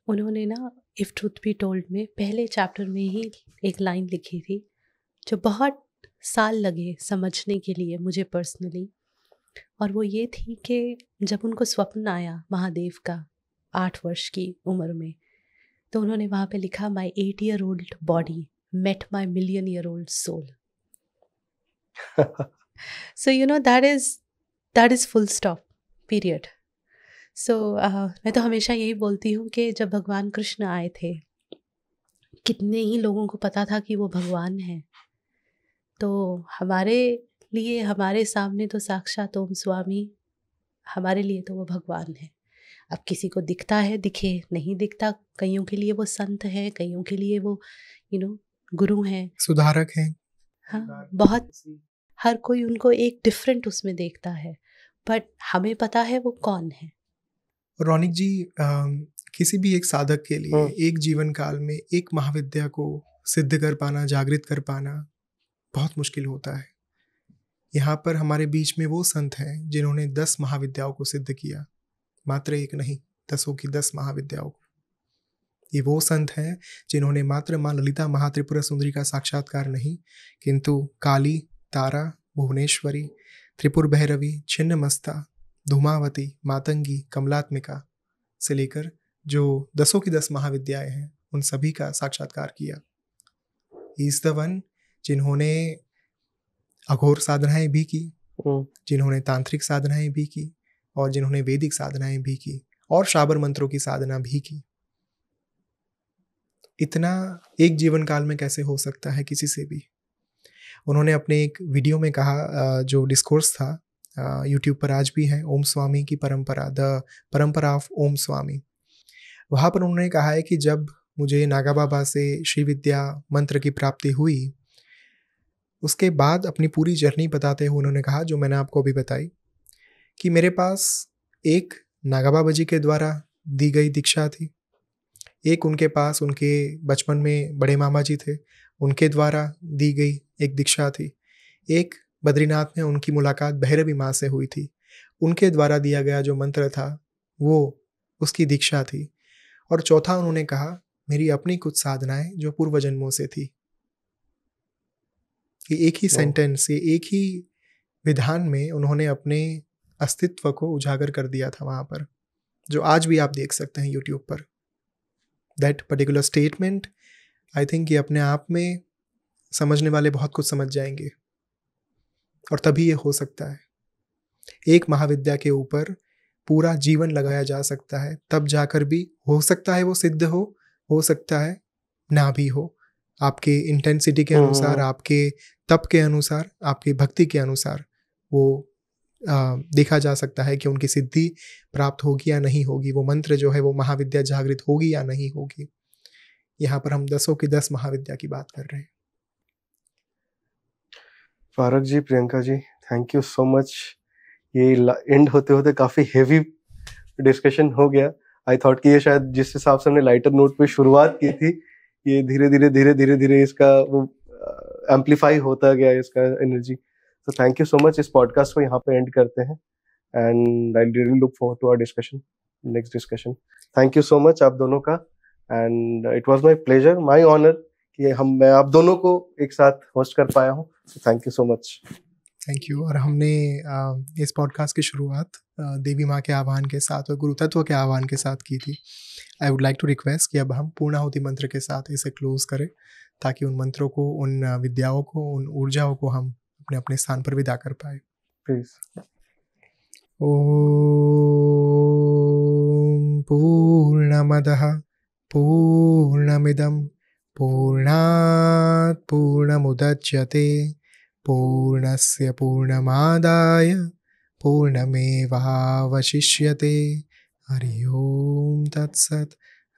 उन्होंने ना इफ ट्रूथ बी टोल्ड में पहले चैप्टर में ही एक लाइन लिखी थी जो बहुत साल लगे समझने के लिए मुझे पर्सनली, और वो ये थी कि जब उनको स्वप्न आया महादेव का 8 वर्ष की उम्र में, तो उन्होंने वहाँ पे लिखा my 8-year-old body met my million-year-old soul. So you know that is full stop period. सो मैं तो हमेशा यही बोलती हूँ कि जब भगवान कृष्ण आए थे, कितने ही लोगों को पता था कि वो भगवान हैं, तो हमारे लिए, हमारे सामने तो साक्षात ओम स्वामी, हमारे लिए तो वो भगवान है। अब किसी को दिखता है, दिखे, नहीं दिखता, कईयों के लिए वो संत है, कईयों के लिए वो गुरु हैं, सुधारक हैं। हाँ, बहुत, हर कोई उनको एक डिफरेंट उसमें देखता है, बट हमें पता है वो कौन है। रौनिक जी, किसी भी एक साधक के लिए एक जीवन काल में एक महाविद्या को सिद्ध कर पाना, जागृत कर पाना बहुत मुश्किल होता है। यहाँ पर हमारे बीच में वो संत हैं जिन्होंने 10 महाविद्याओं को सिद्ध किया, मात्र एक नहीं, 10 की 10 महाविद्याओं को। ये वो संत हैं जिन्होंने मात्र माँ ललिता महात्रिपुरा सुंदरी का साक्षात्कार नहीं, किंतु काली, तारा, भुवनेश्वरी, त्रिपुर भैरवी, छिन्नमस्ता, धूमावती, मातंगी, कमलात्मिका से लेकर जो 10 की 10 महाविद्याएं हैं, उन सभी का साक्षात्कार किया। इज द वन जिन्होंने अघोर साधनाएं भी की, जिन्होंने तांत्रिक साधनाएं भी की, और जिन्होंने वैदिक साधनाएं भी की, और शाबर मंत्रों की साधना भी की। इतना एक जीवन काल में कैसे हो सकता है किसी से भी? उन्होंने अपने एक वीडियो में कहा, जो डिस्कोर्स था यूट्यूब पर आज भी है, ओम स्वामी की परंपरा, द परंपरा ऑफ ओम स्वामी। वहाँ पर उन्होंने कहा है कि जब मुझे नागा बाबा से श्री विद्या मंत्र की प्राप्ति हुई, उसके बाद अपनी पूरी जर्नी बताते हुए उन्होंने कहा, जो मैंने आपको अभी बताई, कि मेरे पास एक नागा बाबा जी के द्वारा दी गई दीक्षा थी, एक उनके पास उनके बचपन में बड़े मामा जी थे, उनके द्वारा दी गई एक दीक्षा थी, एक बद्रीनाथ में उनकी मुलाकात भैरवी माँ से हुई थी, उनके द्वारा दिया गया जो मंत्र था वो उसकी दीक्षा थी, और चौथा उन्होंने कहा मेरी अपनी कुछ साधनाएं जो पूर्व जन्मों से थी। ये एक ही सेंटेंस, ये एक ही विधान में उन्होंने अपने अस्तित्व को उजागर कर दिया था वहाँ पर, जो आज भी आप देख सकते हैं यूट्यूब पर। That particular statement, I think ये अपने आप में समझने वाले बहुत कुछ समझ जाएंगे, और तभी ये हो सकता है। एक महाविद्या के ऊपर पूरा जीवन लगाया जा सकता है, तब जाकर भी हो सकता है वो सिद्ध हो सकता है ना भी हो। आपके इंटेंसिटी के अनुसार, आपके तप के अनुसार, आपकी भक्ति के अनुसार वो देखा जा सकता है कि उनकी सिद्धि प्राप्त होगी या नहीं होगी, वो मंत्र जो है वो महाविद्या जागृत होगी या नहीं होगी। यहाँ पर हम 10 की 10 महाविद्या की बात कर रहे हैं। फारूक जी, Priyanka ji, thank you so much. ये एंड होते होते काफी हेवी डिस्कशन हो गया। आई थॉट कि ये शायद जिस हिसाब से हमने लाइटर नोट पे शुरुआत की थी, ये धीरे धीरे इसका वो एम्पलीफाई होता गया, इसका एनर्जी। तो थैंक यू सो मच। इस पॉडकास्ट को यहाँ पे एंड करते हैं and I really look forward to our discussion, next discussion. Thank you so much आप दोनों का, and it was my pleasure, my honour कि मैं आप दोनों को एक साथ होस्ट कर पाया हूँ। Thank you so much. Thank you. और हमने इस पॉडकास्ट की शुरुआत देवी माँ के आह्वान के साथ और गुरु तत्व के आह्वान के साथ की थी। I would like to request कि अब हम पूर्णाहुति मंत्र के साथ इसे क्लोज करें, ताकि उन मंत्रों को, उन विद्याओं को, उन ऊर्जाओं को हम अपने अपने स्थान पर विदा कर पाए। प्लीज। ओम पूर्णमदः पूर्णमिदं पूर्णात् पूर्णमुदच्यते पूर्णस्य पूर्णमादाय पूर्णमेवावशिष्यते। हरि ओम तत्सत्,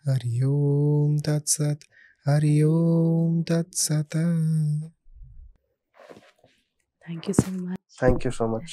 हरि ओम तत्सत्, हरि ओम तत्सत्। Thank you so much. Thank you so much.